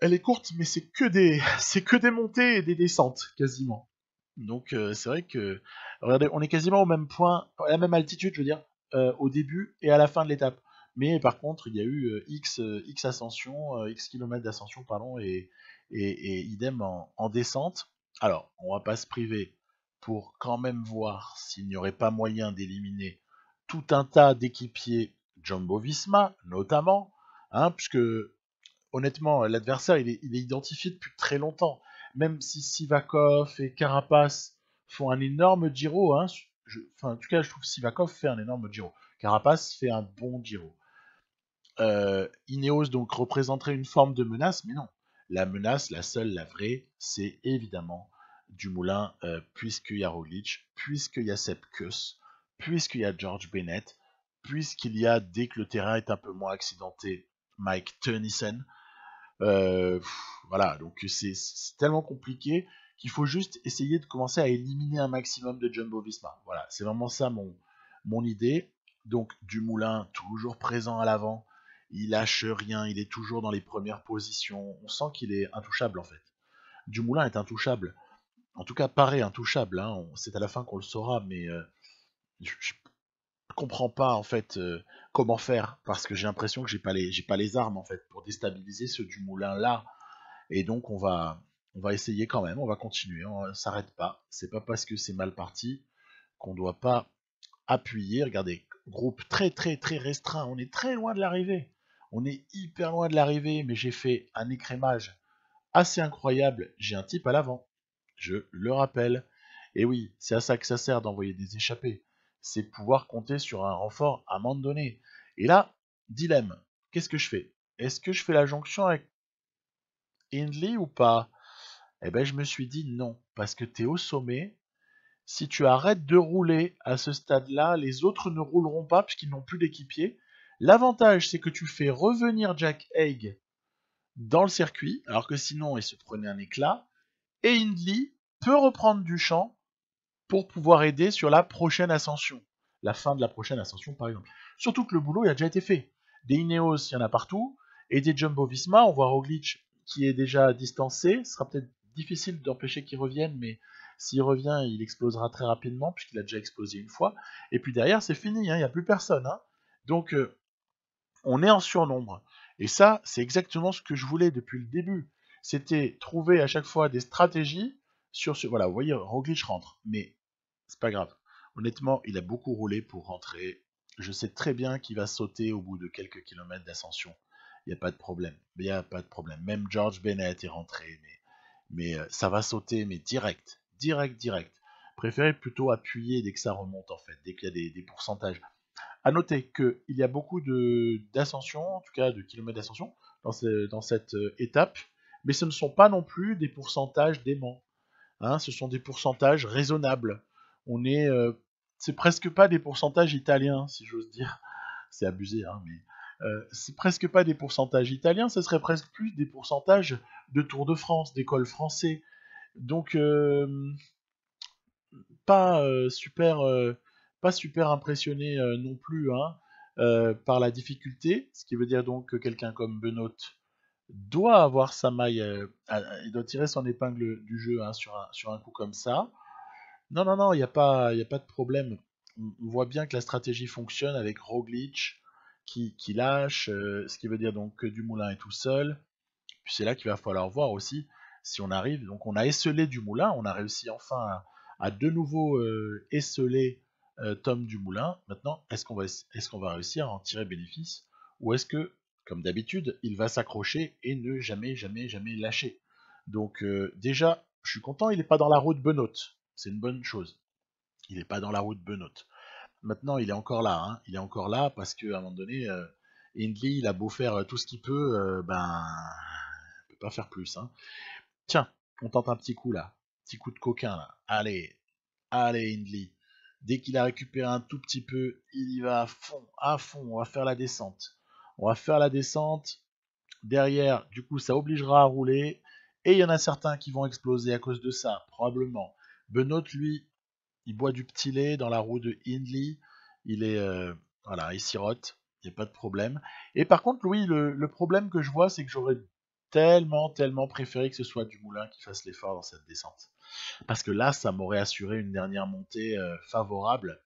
Elle est courte, mais c'est que des montées et des descentes, quasiment. Donc c'est vrai que, regardez, on est quasiment au même point, à la même altitude, je veux dire, au début et à la fin de l'étape. Mais par contre, il y a eu X ascension, X kilomètres d'ascension, pardon, et idem en descente. Alors, on va pas se priver pour quand même voir s'il n'y aurait pas moyen d'éliminer tout un tas d'équipiers Jumbo-Visma, notamment, hein, puisque honnêtement, l'adversaire, il est identifié depuis très longtemps. Même si Sivakov et Carapace font un énorme Giro, hein, en tout cas, je trouve que Sivakov fait un énorme Giro. Carapace fait un bon Giro. Ineos donc représenterait une forme de menace, mais non. La menace, la seule, la vraie, c'est évidemment Dumoulin, puisqu'il y a Roglic, puisqu'il y a Sepp Kuss, puisqu'il y a George Bennett, puisqu'il y a, dès que le terrain est un peu moins accidenté, Mike Tennyson. Voilà, donc c'est tellement compliqué qu'il faut juste essayer de commencer à éliminer un maximum de Jumbo-Visma. Voilà, c'est vraiment ça mon idée. Donc Dumoulin, toujours présent à l'avant, il lâche rien, il est toujours dans les premières positions. On sent qu'il est intouchable en fait. Dumoulin est intouchable. En tout cas, paraît intouchable. Hein. C'est à la fin qu'on le saura, mais je comprends pas en fait comment faire parce que j'ai l'impression que j'ai pas les armes en fait pour déstabiliser ce Dumoulin là. Et donc on va essayer quand même, on va continuer, on ne s'arrête pas. C'est pas parce que c'est mal parti qu'on doit pas appuyer. Regardez, groupe très restreint, on est très loin de l'arrivée. On est hyper loin de l'arrivée, mais j'ai fait un écrémage assez incroyable. J'ai un type à l'avant, je le rappelle. Et oui, c'est à ça que ça sert d'envoyer des échappées. C'est pouvoir compter sur un renfort à un moment donné. Et là, dilemme, qu'est-ce que je fais? Est-ce que je fais la jonction avec Hindley ou pas? Eh ben, je me suis dit non, parce que tu es au sommet. Si tu arrêtes de rouler à ce stade-là, les autres ne rouleront pas puisqu'ils n'ont plus d'équipier. L'avantage, c'est que tu fais revenir Jack Haig dans le circuit, alors que sinon, il se prenait un éclat. Et Hindley peut reprendre du champ pour pouvoir aider sur la prochaine ascension. La fin de la prochaine ascension, par exemple. Surtout que le boulot il a déjà été fait. Des Ineos, il y en a partout. Et des Jumbo-Visma, on voit Roglic qui est déjà distancé. Ce sera peut-être difficile d'empêcher qu'il revienne, mais s'il revient, il explosera très rapidement, puisqu'il a déjà explosé une fois. Et puis derrière, c'est fini, hein, il n'y a plus personne. Hein. Donc, on est en surnombre. Et ça, c'est exactement ce que je voulais depuis le début. C'était trouver à chaque fois des stratégies sur ce... Voilà, vous voyez, Roglic rentre. Mais c'est pas grave. Honnêtement, il a beaucoup roulé pour rentrer. Je sais très bien qu'il va sauter au bout de quelques kilomètres d'ascension. Il n'y a pas de problème. Il n'y a pas de problème. Même George Bennett est rentré. Mais ça va sauter, mais direct. Direct. Préférez plutôt appuyer dès que ça remonte, en fait. Dès qu'il y a des pourcentages. À noter qu'il y a beaucoup d'ascension, en tout cas de kilomètres d'ascension, dans cette étape. Mais ce ne sont pas non plus des pourcentages déments. Hein, ce sont des pourcentages raisonnables. On est, c'est presque pas des pourcentages italiens, si j'ose dire. C'est abusé, hein, mais c'est presque pas des pourcentages italiens, ce serait presque plus des pourcentages de Tour de France, d'école français. Donc pas pas super impressionné non plus hein, par la difficulté, ce qui veut dire donc que quelqu'un comme Benoît doit avoir sa maille, il doit tirer son épingle du jeu hein, sur un coup comme ça. Non, il y a pas de problème. On voit bien que la stratégie fonctionne avec Roglic qui lâche, ce qui veut dire donc que Dumoulin est tout seul. Puis c'est là qu'il va falloir voir aussi si on arrive. Donc on a esselé Dumoulin, on a réussi enfin à de nouveau esseler Tom Dumoulin. Maintenant, est-ce qu'on va réussir à en tirer bénéfice ou est-ce que, comme d'habitude, il va s'accrocher et ne jamais, jamais, jamais lâcher. Donc déjà, je suis content, il n'est pas dans la roue de Benoît. C'est une bonne chose. Il n'est pas dans la roue de Benoît. Maintenant, il est encore là. Hein. Il est encore là parce qu'à un moment donné, Hindley, il a beau faire tout ce qu'il peut, il peut pas faire plus. Hein. Tiens, on tente un petit coup là. Petit coup de coquin là. Allez, allez Hindley. Dès qu'il a récupéré un tout petit peu, il y va à fond, à fond. On va faire la descente. On va faire la descente. Derrière, du coup, ça obligera à rouler. Et il y en a certains qui vont exploser à cause de ça, probablement. Benoît, lui, il boit du petit lait dans la roue de Hindley. Il est, voilà, il sirote. Il n'y a pas de problème. Et par contre, Louis, le problème que je vois, c'est que j'aurais tellement, tellement préféré que ce soit Dumoulin qui fasse l'effort dans cette descente. Parce que là, ça m'aurait assuré une dernière montée favorable.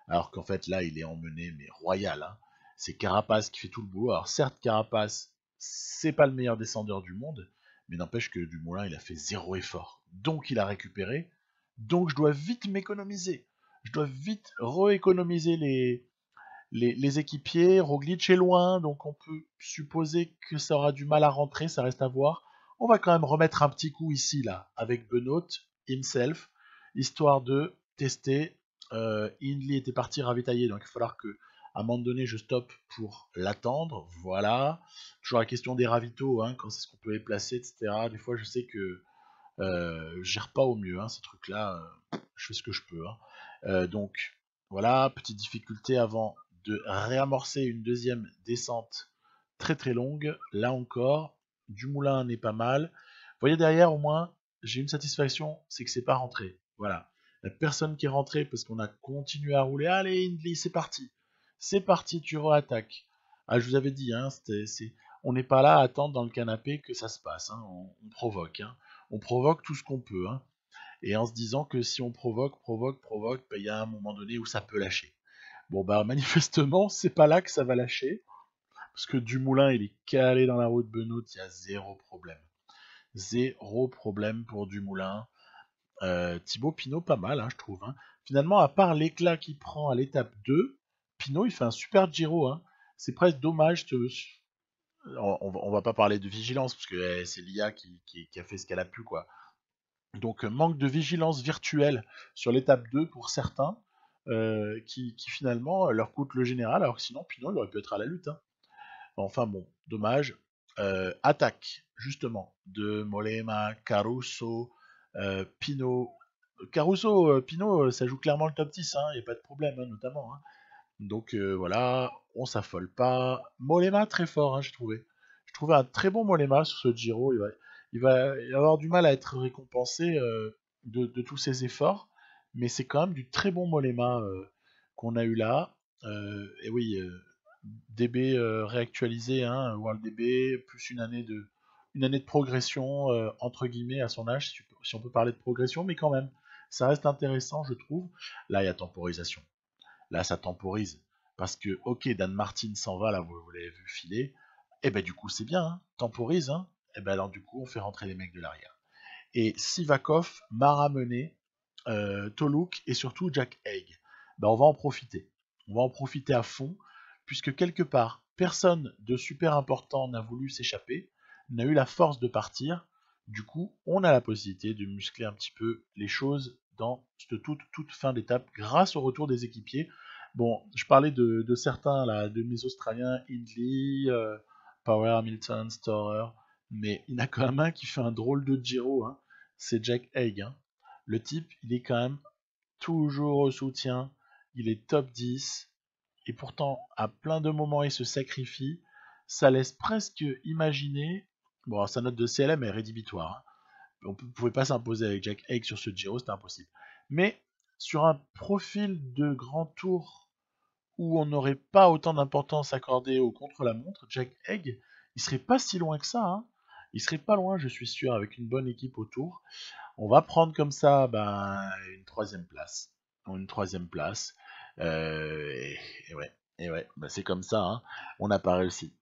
Alors qu'en fait, là, il est emmené, mais royal. Hein. C'est Carapace qui fait tout le boulot. Alors certes, Carapace, c'est pas le meilleur descendeur du monde, mais n'empêche que Dumoulin, il a fait zéro effort. Donc il a récupéré. Donc je dois vite m'économiser. Je dois vite rééconomiser les équipiers. Roglic est loin, donc on peut supposer que ça aura du mal à rentrer, ça reste à voir. On va quand même remettre un petit coup ici, là, avec Benoît himself, histoire de tester. Hindley était parti ravitailler, donc il va falloir que à un moment donné je stoppe pour l'attendre. Voilà. Toujours la question des ravitaux, hein, quand c'est ce qu'on peut les placer, etc. Des fois je sais que je gère pas au mieux hein, ces trucs-là. Je fais ce que je peux. Hein. Donc voilà, petite difficulté avant de réamorcer une deuxième descente très très longue. Là encore, Dumoulin n'est pas mal. Vous voyez derrière au moins, j'ai une satisfaction, c'est que c'est pas rentré. Voilà. La personne qui est rentrée parce qu'on a continué à rouler. Allez Hindley, c'est parti. C'est parti, tu re-attaques. Ah, je vous avais dit, hein, on n'est pas là à attendre dans le canapé que ça se passe. Hein, on provoque. Hein. On provoque tout ce qu'on peut. Hein. Et en se disant que si on provoque, bah, il y a un moment donné où ça peut lâcher. Bon bah manifestement, c'est pas là que ça va lâcher. Parce que Dumoulin, il est calé dans la roue de Benoît, il y a zéro problème. Zéro problème pour Dumoulin. Thibaut Pinot, pas mal, hein, je trouve. Hein. Finalement, à part l'éclat qu'il prend à l'étape 2, Pinot, il fait un super Giro. Hein. C'est presque dommage. On va pas parler de vigilance, parce que c'est l'IA qui a fait ce qu'elle a pu, quoi. Donc manque de vigilance virtuelle sur l'étape 2 pour certains, qui finalement leur coûte le général, alors que sinon Pinot il aurait pu être à la lutte. Hein. Enfin bon, dommage. Attaque, justement, de Mollema, Caruso, Pinot. Caruso, Pinot, ça joue clairement le top 10, il n'y a pas de problème, hein, notamment. Hein. Donc voilà, on s'affole pas. Mollema très fort, hein, j'ai trouvé. Je trouvais un très bon Mollema sur ce Giro. Il va avoir du mal à être récompensé de tous ses efforts, mais c'est quand même du très bon Mollema qu'on a eu là. Et oui, DB réactualisé, hein, World DB, plus une année de progression, entre guillemets, à son âge, si on peut parler de progression, mais quand même, ça reste intéressant, je trouve. Là, il y a temporisation. Là, ça temporise. Parce que, ok, Dan Martin s'en va, là, vous l'avez vu filer. Et ben du coup, c'est bien, hein, temporise. Hein. Et ben alors, du coup, on fait rentrer les mecs de l'arrière. Et Sivakov m'a ramené Toluk et surtout Jack Haig. Ben, on va en profiter. On va en profiter à fond, puisque quelque part, personne de super important n'a voulu s'échapper, n'a eu la force de partir. Du coup, on a la possibilité de muscler un petit peu les choses dans cette toute fin d'étape grâce au retour des équipiers. Bon, je parlais de certains, là, de mes Australiens, Hindley, Power, Hamilton, Storer, mais il y en a quand même un qui fait un drôle de Giro, hein. C'est Jack Haig. Hein. Le type, il est quand même toujours au soutien, il est top 10, et pourtant, à plein de moments, il se sacrifie. Ça laisse presque imaginer. Bon, sa note de CLM est rédhibitoire. Hein. On ne pouvait pas s'imposer avec Jack Haig sur ce Giro, c'était impossible. Mais sur un profil de grand tour où on n'aurait pas autant d'importance accordée au contre-la-montre, Jack Haig, il serait pas si loin que ça. Hein. Il serait pas loin, je suis sûr, avec une bonne équipe autour. On va prendre comme ça une troisième place. Une troisième place. Et ouais, c'est comme ça. Hein. On n'a pas réussi.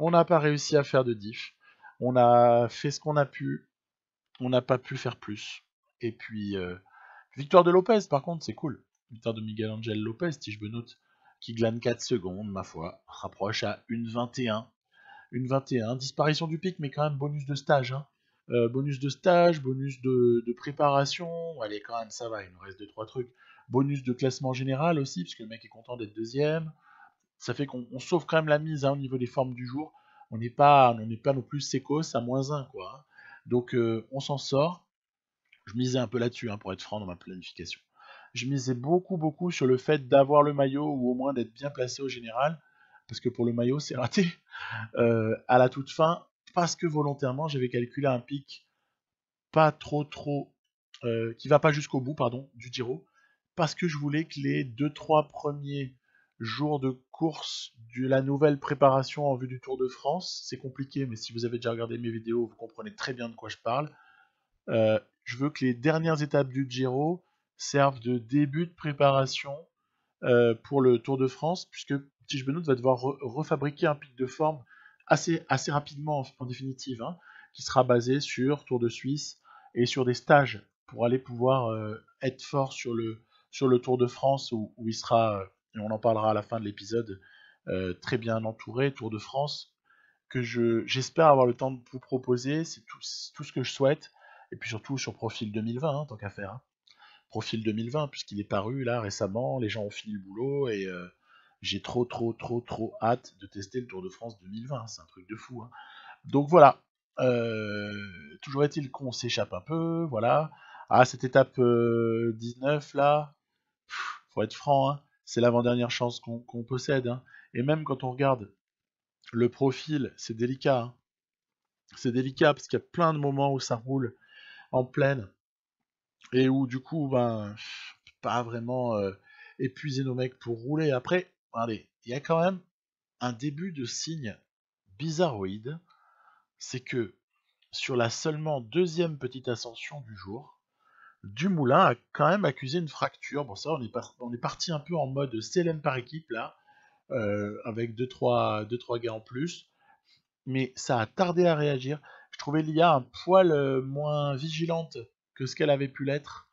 On n'a pas réussi à faire de diff. On a fait ce qu'on a pu. On n'a pas pu faire plus. Et puis, victoire de Lopez, par contre, c'est cool. Victoire de Miguel Angel Lopez, si je me note. qui glane 4 secondes, ma foi, rapproche à une 21. Une 21, disparition du pic, mais quand même bonus de stage. Hein. Bonus de stage, bonus de préparation, allez quand même ça va, il nous reste 2-3 trucs. Bonus de classement général aussi, parce que le mec est content d'être deuxième. Ça fait qu'on sauve quand même la mise hein, au niveau des formes du jour. On n'est pas non plus sécos à -1 quoi. Hein. Donc on s'en sort. Je misais un peu là-dessus hein, pour être franc dans ma planification. Je misais beaucoup sur le fait d'avoir le maillot ou au moins d'être bien placé au général. Parce que pour le maillot c'est raté à la toute fin. Parce que volontairement j'avais calculé un pic pas trop qui va pas jusqu'au bout pardon du Giro parce que je voulais que les 2-3 premiers jours de course de la nouvelle préparation en vue du Tour de France, c'est compliqué mais si vous avez déjà regardé mes vidéos vous comprenez très bien de quoi je parle. Je veux que les dernières étapes du Giro servent de début de préparation pour le Tour de France puisque Tish Benoît va devoir refabriquer un pic de forme assez rapidement en définitive hein, qui sera basé sur Tour de Suisse et sur des stages pour aller pouvoir être fort sur le Tour de France où il sera, et on en parlera à la fin de l'épisode, très bien entouré, Tour de France, que j'espère avoir le temps de vous proposer, c'est tout ce que je souhaite, et puis surtout sur Profil 2020, hein, tant qu'à faire. Hein. Profil 2020, puisqu'il est paru là récemment, les gens ont fini le boulot, et j'ai trop hâte de tester le Tour de France 2020, c'est un truc de fou. Hein. Donc voilà, toujours est-il qu'on s'échappe un peu, voilà. Ah, cette étape 19 là, faut être franc, hein, c'est l'avant-dernière chance qu'on possède. Hein. Et même quand on regarde le profil, c'est délicat. Hein. C'est délicat parce qu'il y a plein de moments où ça roule en pleine et où du coup, ben, pas vraiment épuiser nos mecs pour rouler. Après, allez, il y a quand même un début de signe bizarroïde, c'est que sur la seulement deuxième petite ascension du jour, Dumoulin a quand même accusé une fracture. Bon, ça, on est parti un peu en mode CLM par équipe, là, avec 2-3 gars en plus. Mais ça a tardé à réagir. Je trouvais l'IA un poil moins vigilante que ce qu'elle avait pu l'être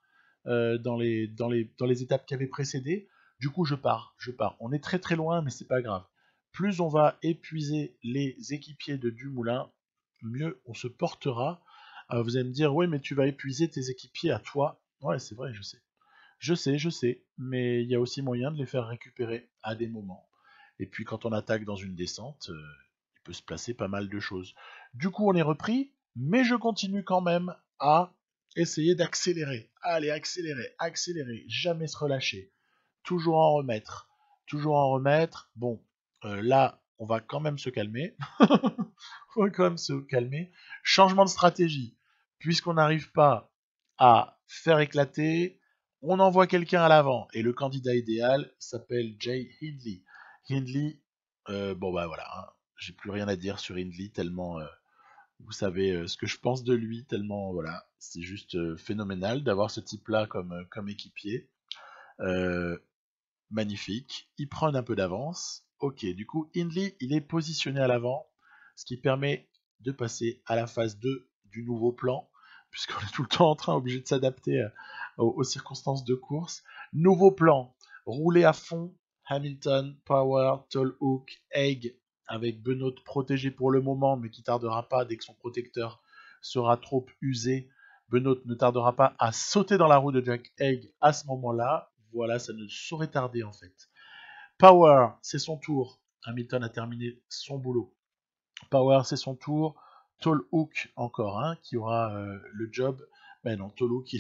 dans les étapes qui avaient précédé. Du coup, je pars. On est très loin, mais c'est pas grave. Plus on va épuiser les équipiers de Dumoulin, mieux on se portera. Vous allez me dire, oui, mais tu vas épuiser tes équipiers à toi. Ouais, c'est vrai, je sais. Je sais, mais il y a aussi moyen de les faire récupérer à des moments. Et puis quand on attaque dans une descente, il peut se placer pas mal de choses. Du coup, on est repris, mais je continue quand même à essayer d'accélérer. Allez, accélérer, jamais se relâcher. Toujours en remettre. Bon, là, on va quand même se calmer. On va quand même se calmer. Changement de stratégie. Puisqu'on n'arrive pas à faire éclater, on envoie quelqu'un à l'avant. Et le candidat idéal s'appelle Jay Hindley. Hindley, bon bah voilà, hein, j'ai plus rien à dire sur Hindley, tellement vous savez ce que je pense de lui, tellement voilà, c'est juste phénoménal d'avoir ce type-là comme équipier. Magnifique, il prend un peu d'avance. Ok, du coup, Hindley, il est positionné à l'avant, ce qui permet de passer à la phase 2 du nouveau plan, puisqu'on est tout le temps obligé de s'adapter aux circonstances de course. Nouveau plan, rouler à fond, Hamilton, Power, Tall Hook, Haig, avec Benoît protégé pour le moment, mais qui tardera pas dès que son protecteur sera trop usé. Benoît ne tardera pas à sauter dans la roue de Jack Haig à ce moment-là. Voilà, ça ne saurait tarder en fait. Power, c'est son tour. Hamilton a terminé son boulot. Power, c'est son tour. Tall Hook, encore un, qui aura le job. Mais non, Tall Hook,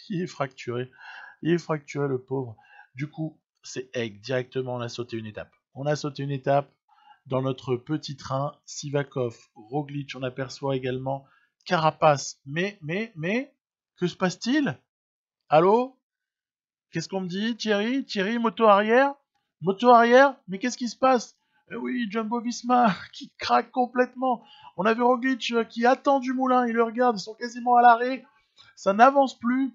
il est fracturé. Il est fracturé, le pauvre. Du coup, c'est Haig. Directement, on a sauté une étape. On a sauté une étape dans notre petit train. Sivakov, Roglic, on aperçoit également Carapace. Mais, que se passe-t-il? Allô? Qu'est-ce qu'on me dit, Thierry? Thierry, moto arrière? Moto arrière? Mais qu'est-ce qui se passe? Eh oui, Jumbo Visma qui craque complètement. On a vu Roglic qui attend Dumoulin, il le regarde, ils sont quasiment à l'arrêt. Ça n'avance plus.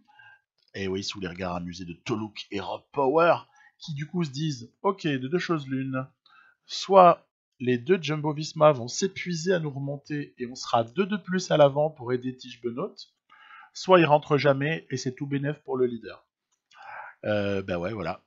Et oui, sous les regards amusés de Toluk et Rob Power, qui du coup se disent, ok, de deux choses l'une. Soit les deux Jumbo Visma vont s'épuiser à nous remonter et on sera 2 de plus à l'avant pour aider Tish Benoît. Soit ils rentrent jamais et c'est tout bénef pour le leader. Ben ouais, voilà.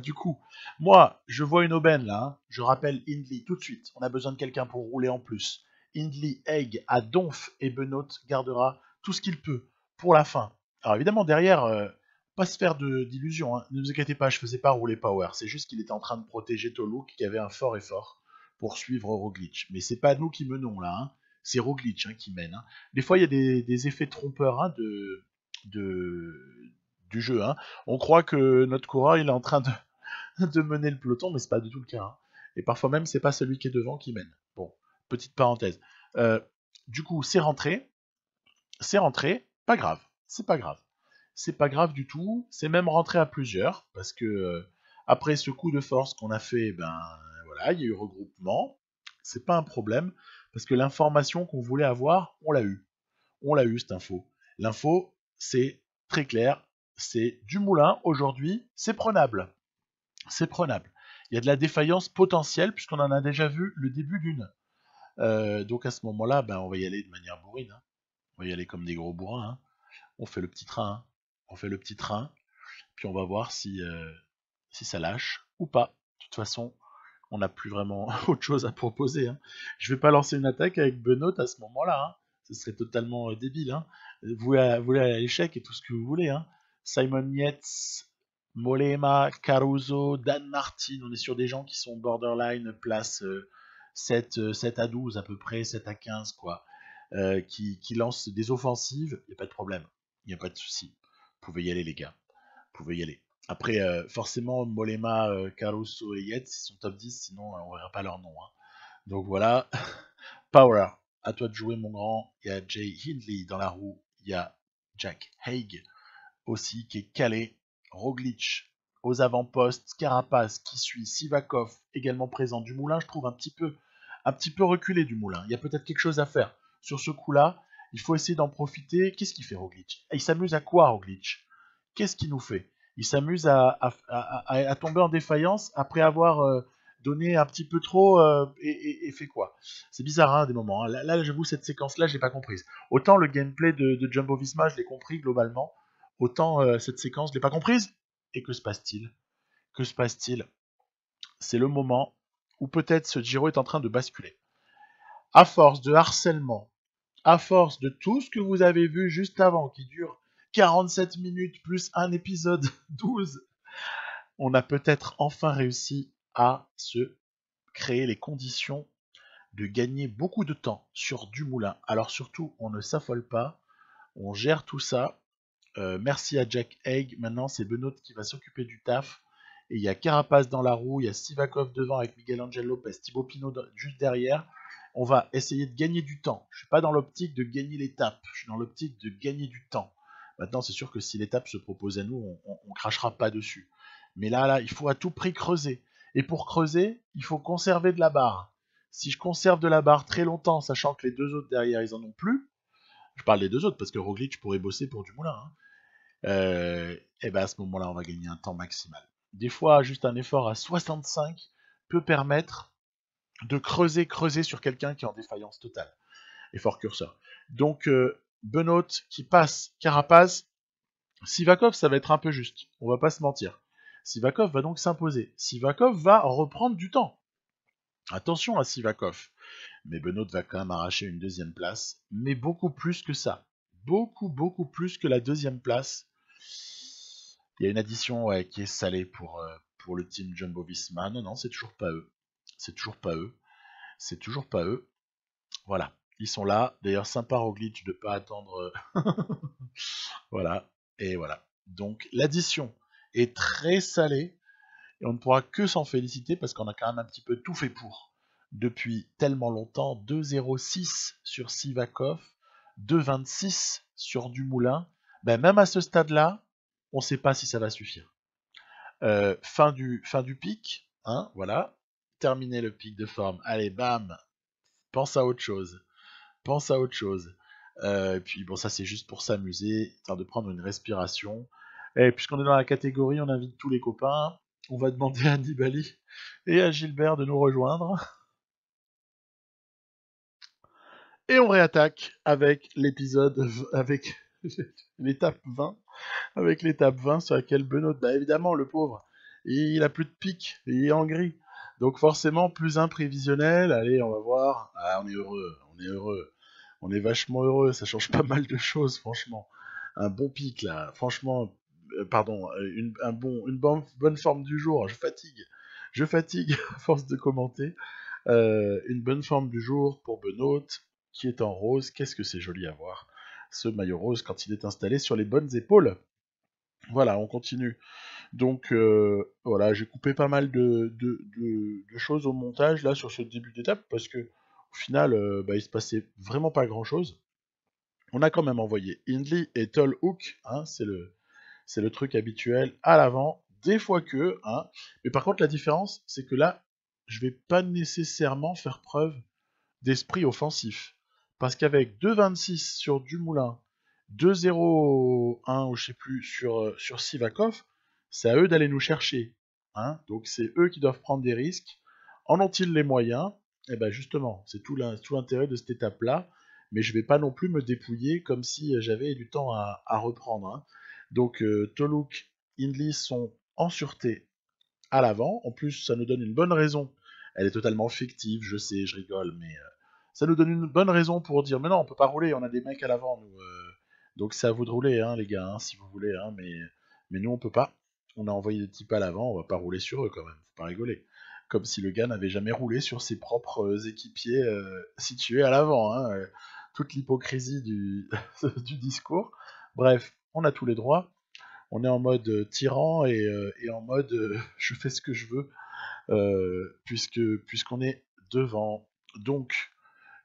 Du coup, moi, je vois une aubaine là. Hein. Je rappelle Hindley tout de suite. On a besoin de quelqu'un pour rouler en plus. Hindley, Egg à Donf et Benoît gardera tout ce qu'il peut pour la fin. Alors évidemment, derrière, pas se faire d'illusions. Hein. Ne vous inquiétez pas, je faisais pas rouler Power. C'est juste qu'il était en train de protéger Toluk qui avait un fort effort pour suivre Roglic. Mais c'est pas nous qui menons là. Hein. C'est Roglic qui mène. Hein. Des fois, il y a des effets trompeurs de, du jeu. Hein. On croit que notre coureur il est en train de mener le peloton, mais c'est pas du tout le cas. Hein. Et parfois même, c'est pas celui qui est devant qui mène. Bon, petite parenthèse. Euh, du coup, c'est rentré, pas grave, c'est pas grave. C'est pas grave du tout, c'est même rentré à plusieurs, parce que après ce coup de force qu'on a fait, ben voilà, il y a eu regroupement, c'est pas un problème, parce que l'information qu'on voulait avoir, on l'a eu. On l'a eu cette info. L'info, c'est très clair, c'est Dumoulin aujourd'hui, c'est prenable. C'est prenable. Il y a de la défaillance potentielle, puisqu'on en a déjà vu le début d'une. Donc à ce moment-là, ben, on va y aller de manière bourrine. Hein. On va y aller comme des gros bourrins. Hein. On fait le petit train. Hein. On fait le petit train, puis on va voir si ça lâche ou pas. De toute façon, on n'a plus vraiment autre chose à proposer. Hein. Je vais pas lancer une attaque avec Benoît à ce moment-là. Hein. Ce serait totalement débile. Hein. Vous voulez à l'échec et tout ce que vous voulez. Hein. Simon Yates, Mollema, Caruso, Dan Martin. On est sur des gens qui sont borderline place 7 à 12 à peu près, 7 à 15 quoi. Qui lancent des offensives. Il n'y a pas de problème. Il n'y a pas de souci. Vous pouvez y aller les gars. Vous pouvez y aller. Après, forcément, Mollema, Caruso et Yates, ils sont top 10, sinon on verra pas leur nom. Hein. Donc voilà. Power, à toi de jouer mon grand. Il y a Jay Hindley dans la roue. Il y a Jack Haig aussi qui est calé. Roglic aux avant-postes. Carapace qui suit. Sivakov également présent. Dumoulin, je trouve un petit peu reculé Dumoulin. Il y a peut-être quelque chose à faire. Sur ce coup-là, il faut essayer d'en profiter. Qu'est-ce qu'il fait Roglic? Il s'amuse à quoi Roglic? Qu'est-ce qu'il nous fait? Il s'amuse à tomber en défaillance après avoir donné un petit peu trop et fait quoi? C'est bizarre hein, des moments. Hein. Là, j'avoue, cette séquence-là, je l'ai pas comprise. Autant le gameplay de Jumbo Visma, je l'ai compris globalement, autant cette séquence, je l'ai pas comprise. Et que se passe-t-il? Que se passe-t-il? C'est le moment où peut-être ce Giro est en train de basculer. À force de harcèlement, à force de tout ce que vous avez vu juste avant, qui dure 47 minutes plus un épisode 12, on a peut-être enfin réussi à se créer les conditions de gagner beaucoup de temps sur Dumoulin. Alors surtout, on ne s'affole pas, on gère tout ça. Merci à Jack Haig, maintenant c'est Benoît qui va s'occuper du taf. Et il y a Carapace dans la roue, il y a Sivakov devant avec Miguel Angel Lopez, Thibaut Pinot juste derrière. On va essayer de gagner du temps. Je suis pas dans l'optique de gagner l'étape, je suis dans l'optique de gagner du temps. Maintenant, c'est sûr que si l'étape se propose à nous, on crachera pas dessus. Mais là, il faut à tout prix creuser. Et pour creuser, il faut conserver de la barre. Si je conserve de la barre très longtemps, sachant que les deux autres derrière, ils en ont plus, je parle des deux autres parce que Roglic pourrait bosser pour Dumoulin. Hein. Et ben à ce moment-là, on va gagner un temps maximal. Des fois, juste un effort à 65 peut permettre de creuser sur quelqu'un qui est en défaillance totale. Effort curseur. Donc, Benoît qui passe Carapace, Sivakov, ça va être un peu juste. On va pas se mentir. Sivakov va donc s'imposer. Sivakov va reprendre du temps. Attention à Sivakov. Mais Benoît va quand même arracher une deuxième place. Mais beaucoup plus que ça. Beaucoup plus que la deuxième place. Il y a une addition qui est salée pour le team Jumbo Visma. Non, c'est toujours pas eux. C'est toujours pas eux. C'est toujours pas eux. Voilà. Ils sont là. D'ailleurs, sympa Roglic de pas attendre. Voilà. Et voilà. Donc, l'addition est très salée. Et on ne pourra que s'en féliciter parce qu'on a quand même un petit peu tout fait pour. Depuis tellement longtemps, 2,06 sur Sivakov, 2,26 sur Dumoulin. Ben, même à ce stade-là, on ne sait pas si ça va suffire. Fin du pic, hein, voilà. Terminer le pic de forme. Allez, bam. Pense à autre chose. Et puis bon, ça c'est juste pour s'amuser, histoire de prendre une respiration. Et puisqu'on est dans la catégorie, on invite tous les copains. On va demander à Nibali et à Gilbert de nous rejoindre. Et on réattaque avec l'épisode avec l'étape 20, avec l'étape 20 sur laquelle Benoît, bah évidemment, le pauvre, il a plus de pique, il est en gris. Donc forcément, plus imprévisionnel, allez, on va voir. Ah, on est heureux, on est heureux. On est vachement heureux, ça change pas mal de choses, franchement. Un bon pic, là, franchement, pardon, bonne forme du jour, je fatigue à force de commenter. Une bonne forme du jour pour Benoît, qui est en rose. Qu'est-ce que c'est joli à voir, ce maillot rose, quand il est installé sur les bonnes épaules. Voilà, on continue. Donc voilà, j'ai coupé pas mal de choses au montage là sur ce début d'étape parce que au final, bah, il se passait vraiment pas grand chose. On a quand même envoyé Hindley et Toll Hook, hein, c'est le truc habituel à l'avant, des fois que, hein. Mais par contre, la différence, c'est que là, je vais pas nécessairement faire preuve d'esprit offensif. Parce qu'avec 2,26 sur Dumoulin, 2,01 ou je sais plus sur Sivakov, c'est à eux d'aller nous chercher. Hein. Donc c'est eux qui doivent prendre des risques. En ont-ils les moyens? Eh ben justement, c'est tout l'intérêt de cette étape-là. Mais je vais pas non plus me dépouiller comme si j'avais du temps à reprendre. Hein. Donc Toluk, Hindley sont en sûreté à l'avant. En plus, ça nous donne une bonne raison. Elle est totalement fictive, je sais, je rigole, mais ça nous donne une bonne raison pour dire mais non, on peut pas rouler, on a des mecs à l'avant, nous. Donc c'est à vous de rouler, hein, les gars, hein, si vous voulez, hein, mais nous on peut pas. On a envoyé des types à l'avant, on va pas rouler sur eux quand même, faut pas rigoler. Comme si le gars n'avait jamais roulé sur ses propres équipiers situés à l'avant. Hein, toute l'hypocrisie du discours. Bref, on a tous les droits. On est en mode tyran et en mode je fais ce que je veux puisqu'on est devant. Donc,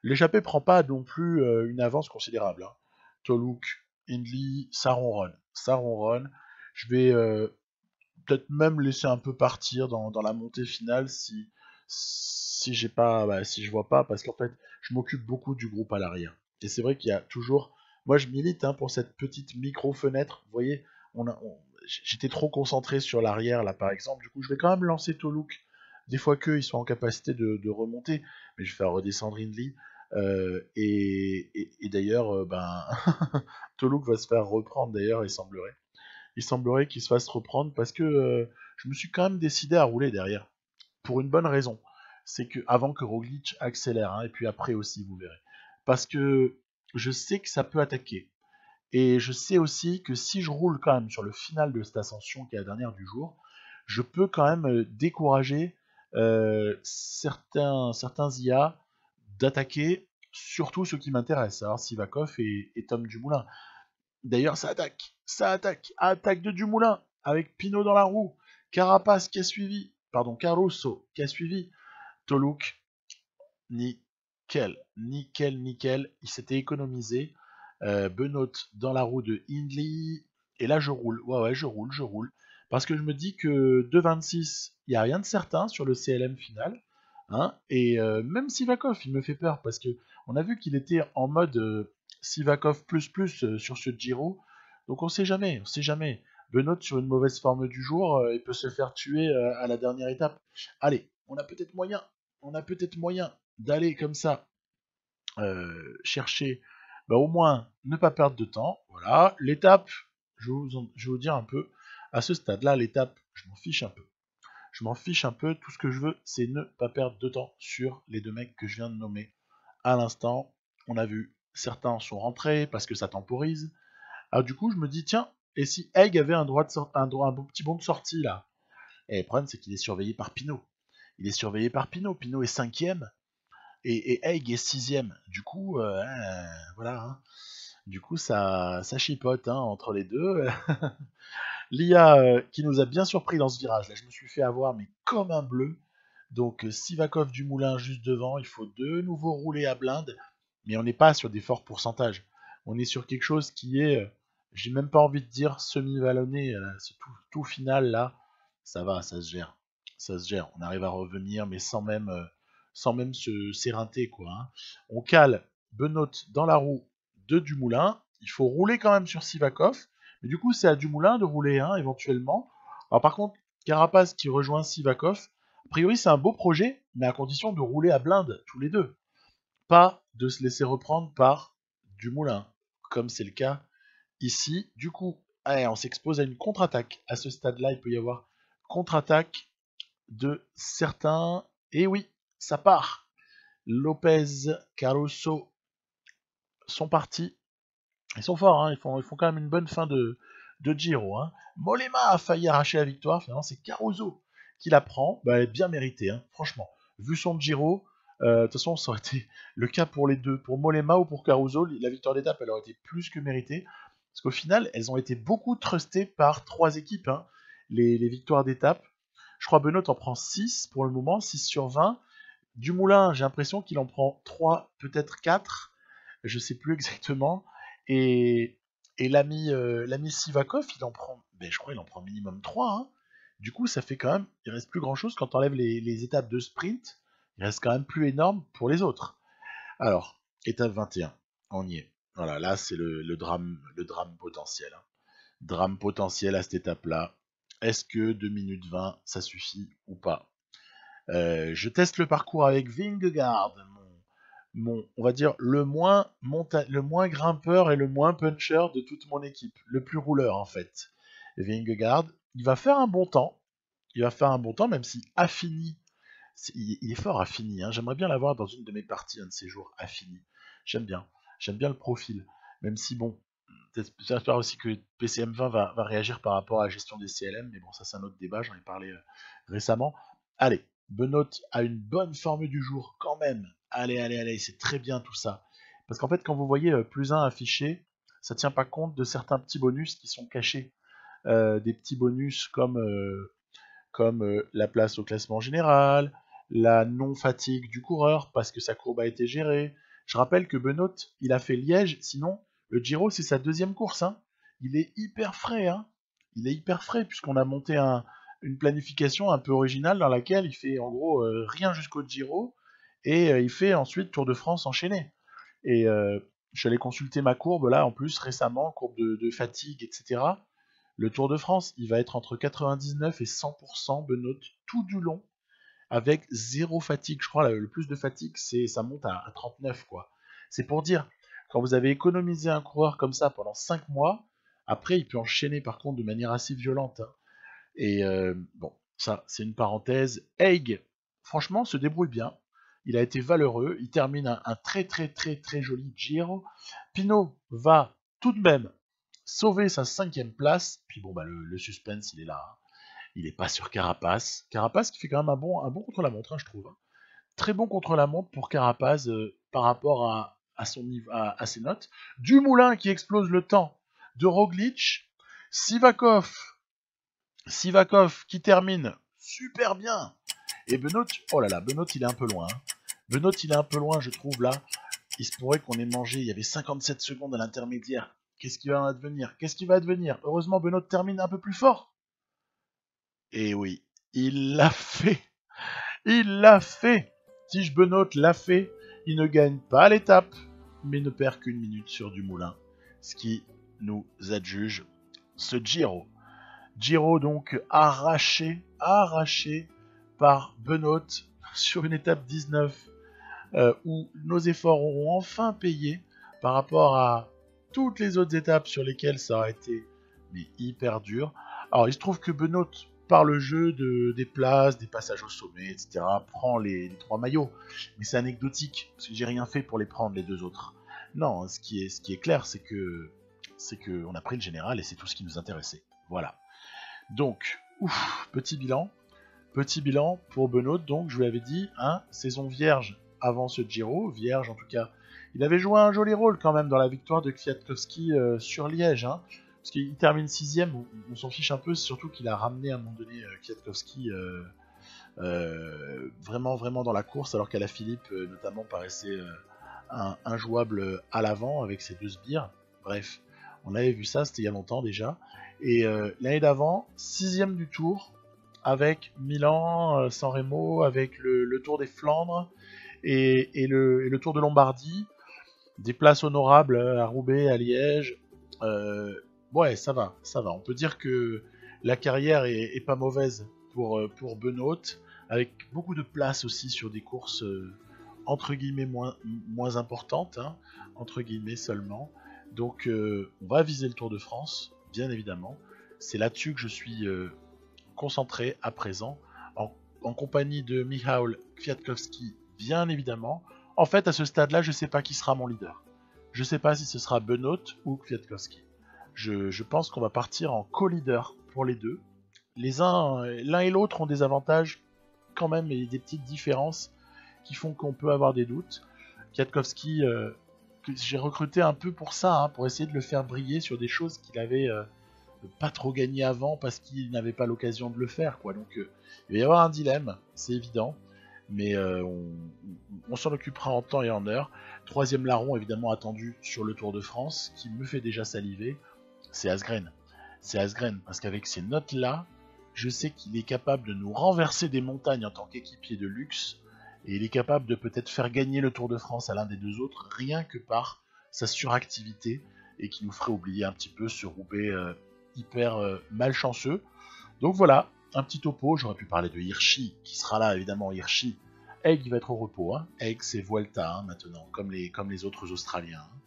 l'échappée prend pas non plus une avance considérable. Hein. Toluk, Hindley, ça ronronne. Ça ronronne. Je vais peut-être même laisser un peu partir dans la montée finale si j'ai pas, bah, si je vois pas, parce qu'en fait, je m'occupe beaucoup du groupe à l'arrière. Et c'est vrai qu'il y a toujours, moi je milite hein, pour cette petite micro fenêtre. Vous voyez, j'étais trop concentré sur l'arrière là par exemple. Du coup, je vais quand même lancer Toluk. Des fois qu'ils sont en capacité de remonter, mais je vais faire redescendre Hindley. Et d'ailleurs, ben, Toluk va se faire reprendre d'ailleurs, il semblerait. Il semblerait qu'il se fasse reprendre parce que je me suis quand même décidé à rouler derrière. Pour une bonne raison. C'est que avant que Roglic accélère, hein, et puis après aussi, vous verrez. Parce que je sais que ça peut attaquer. Et je sais aussi que si je roule quand même sur le final de cette ascension qui est la dernière du jour, je peux quand même décourager certains IA d'attaquer, surtout ceux qui m'intéressent, alors Sivakov et Tom Dumoulin. D'ailleurs, attaque de Dumoulin, avec Pinot dans la roue, Carapace qui a suivi, pardon, Caruso qui a suivi, Toluk, nickel, il s'était économisé, Benoît dans la roue de Hindley, et là je roule, ouais, je roule, parce que je me dis que 2,26, il n'y a rien de certain sur le CLM final, hein, et même Sivakov, il me fait peur, parce que on a vu qu'il était en mode Sivakov sur ce Giro, donc on sait jamais. Benoît sur une mauvaise forme du jour, il peut se faire tuer à la dernière étape. Allez, on a peut-être moyen d'aller comme ça chercher, bah, au moins ne pas perdre de temps. Voilà, l'étape, je vais vous dire un peu, à ce stade-là, l'étape, je m'en fiche un peu. Je m'en fiche un peu, tout ce que je veux, c'est ne pas perdre de temps sur les deux mecs que je viens de nommer. À l'instant, on a vu, certains sont rentrés parce que ça temporise. Alors du coup, je me dis, tiens, et si Egg avait un bon petit bon de sortie là? Et le problème, c'est qu'il est surveillé par Pinot. Il est surveillé par Pinot. Pinot est 5ème et Egg est 6ème. Du coup, voilà. Hein. Du coup, ça chipote hein, entre les deux. L'IA qui nous a bien surpris dans ce virage. Là, je me suis fait avoir, mais comme un bleu. Donc, Sivakov du Moulin juste devant. Il faut de nouveau rouler à blinde. Mais on n'est pas sur des forts pourcentages. On est sur quelque chose qui est, j'ai même pas envie de dire semi-vallonné. Ce tout final là, ça va, ça se gère. Ça se gère. On arrive à revenir, mais sans même se s'éreinter, quoi. Hein. On cale Benoît dans la roue de Dumoulin. Il faut rouler quand même sur Sivakov. Mais du coup, c'est à Dumoulin de rouler, hein, éventuellement. Alors par contre, Carapace qui rejoint Sivakov, a priori c'est un beau projet, mais à condition de rouler à blinde tous les deux. Pas de se laisser reprendre par Dumoulin, comme c'est le cas ici. Du coup, allez, on s'expose à une contre-attaque. À ce stade-là, il peut y avoir contre-attaque de certains. Et oui, ça part. Lopez, Caruso sont partis. Ils sont forts, hein. Ils font quand même une bonne fin de Giro. Hein. Mollema a failli arracher la victoire. Finalement, c'est Caruso qui la prend. Bah, elle est bien méritée, hein, franchement. Vu son Giro, de toute façon, ça aurait été le cas pour les deux. Pour Mollema ou pour Caruso, la victoire d'étape, elle aurait été plus que méritée. Parce qu'au final, elles ont été beaucoup trustées par 3 équipes, hein, les victoires d'étape. Je crois Benoît en prend 6 pour le moment, 6 sur 20. Dumoulin, j'ai l'impression qu'il en prend 3, peut-être 4. Je sais plus exactement. Et, et l'ami Sivakov, il en prend, ben, je crois qu'il en prend minimum 3. Hein. Du coup, ça fait quand même, il reste plus grand chose quand on enlève les étapes de sprint. Il reste quand même plus énorme pour les autres. Alors, étape 21, on y est. Voilà, là c'est le drame potentiel. Hein. Drame potentiel à cette étape-là. Est-ce que 2 minutes 20, ça suffit ou pas? Je teste le parcours avec Vingegaard, on va dire le moins grimpeur et le moins puncher de toute mon équipe, le plus rouleur en fait. Vingegaard, il va faire un bon temps. Même si Affini, il est fort Affini. Hein. J'aimerais bien l'avoir dans une de mes parties un de ces jours. Affini, j'aime bien le profil. Même si bon, j'espère aussi que PCM20 va réagir par rapport à la gestion des CLM, mais bon, ça c'est un autre débat, j'en ai parlé récemment. Allez, Benoît a une bonne forme du jour quand même. Allez, c'est très bien tout ça. Parce qu'en fait, quand vous voyez plus 1 affiché, ça tient pas compte de certains petits bonus qui sont cachés. Des petits bonus comme la place au classement général, la non-fatigue du coureur parce que sa courbe a été gérée. Je rappelle que Benoît, il a fait Liège, sinon le Giro c'est sa 2e course. Hein. Il est hyper frais. Hein. Il est hyper frais puisqu'on a monté une planification un peu originale dans laquelle il fait en gros rien jusqu'au Giro et il fait ensuite Tour de France enchaîné. Et je suis allé consulter ma courbe là en plus récemment, courbe de fatigue, etc. Le Tour de France, il va être entre 99 et 100% Benoît tout du long, avec 0 fatigue. Je crois le plus de fatigue, ça monte à 39 quoi. C'est pour dire, quand vous avez économisé un coureur comme ça pendant 5 mois, après il peut enchaîner par contre de manière assez violente. Hein. Et bon, ça c'est une parenthèse. Haig, franchement, se débrouille bien. Il a été valeureux. Il termine un très très très très joli Giro. Pinot va tout de même sauver sa 5e place. Puis bon, bah, le suspense, il est là. Hein. Il n'est pas sur Carapace. Carapace qui fait quand même un bon contre-la-montre, hein, je trouve. Hein. Très bon contre-la-montre pour Carapace par rapport à son niveau, à ses notes. Dumoulin qui explose le temps de Roglic. Sivakov qui termine super bien. Et Benoît, oh là là, Benoît il est un peu loin. Hein. Benoît il est un peu loin, je trouve là. Il se pourrait qu'on ait mangé, il y avait 57 secondes à l'intermédiaire. Qu'est-ce qui va advenir? Heureusement, Benoît termine un peu plus fort. Et oui, il l'a fait. Tige Benoît l'a fait. Il ne gagne pas l'étape, mais ne perd qu'1 minute sur Dumoulin. Ce qui nous adjuge ce Giro. Giro donc arraché par Benoît sur une étape 19 où nos efforts auront enfin payé par rapport à toutes les autres étapes sur lesquelles ça aurait été hyper dur. Alors il se trouve que Benoît, par le jeu des places, des passages au sommet, etc., prend les 3 maillots. Mais c'est anecdotique, parce que j'ai rien fait pour les prendre les 2 autres. Non, ce qui est clair, c'est que on a pris le général et c'est tout ce qui nous intéressait. Voilà. Donc, petit bilan pour Benoît. Donc, je vous l'avais dit, hein, saison vierge avant ce Giro, vierge en tout cas. Il avait joué un joli rôle quand même dans la victoire de Kwiatkowski sur Liège. Hein, parce qu'il termine 6ème, on s'en fiche un peu, c'est surtout qu'il a ramené à un moment donné Kwiatkowski vraiment dans la course, alors qu'Alaphilippe notamment paraissait injouable à l'avant avec ses 2 sbires. Bref, on avait vu ça, c'était il y a longtemps déjà. Et l'année d'avant, 6ème du Tour, avec Milan, San Remo, avec le Tour des Flandres et le Tour de Lombardie, des places honorables à Roubaix, à Liège. Ouais, ça va. On peut dire que la carrière est pas mauvaise pour Benoît, avec beaucoup de place aussi sur des courses entre guillemets moins importantes, hein, entre guillemets seulement. Donc on va viser le Tour de France, bien évidemment. C'est là-dessus que je suis concentré à présent, en compagnie de Michał Kwiatkowski, bien évidemment. En fait, à ce stade-là, je ne sais pas qui sera mon leader. Je ne sais pas si ce sera Benoît ou Kwiatkowski. Je pense qu'on va partir en co-leader pour les deux. L'un et l'autre ont des avantages quand même et des petites différences qui font qu'on peut avoir des doutes. Kwiatkowski, que j'ai recruté un peu pour ça, hein, pour essayer de le faire briller sur des choses qu'il avait pas trop gagné avant parce qu'il n'avait pas l'occasion de le faire, quoi. Donc il va y avoir un dilemme, c'est évident, mais on s'en occupera en temps et en heure. Troisième larron évidemment attendu sur le Tour de France, qui me fait déjà saliver, c'est Asgreen. C'est Asgreen, parce qu'avec ces notes-là, je sais qu'il est capable de nous renverser des montagnes en tant qu'équipier de luxe, et il est capable de peut-être faire gagner le Tour de France à l'un des deux autres, rien que par sa suractivité, et qui nous ferait oublier un petit peu ce Roubaix hyper malchanceux. Donc voilà, un petit topo. J'aurais pu parler de Hirschi, qui sera là évidemment. Hirschi, Egg il va être au repos, hein. Egg c'est Vuelta hein, maintenant, comme les autres Australiens, hein.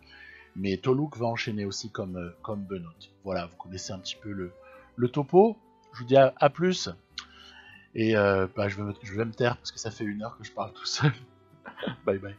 Mais Toluk va enchaîner aussi comme Benoît. Voilà, vous connaissez un petit peu le topo. Je vous dis à plus. Et je vais me taire parce que ça fait 1 heure que je parle tout seul. Bye bye.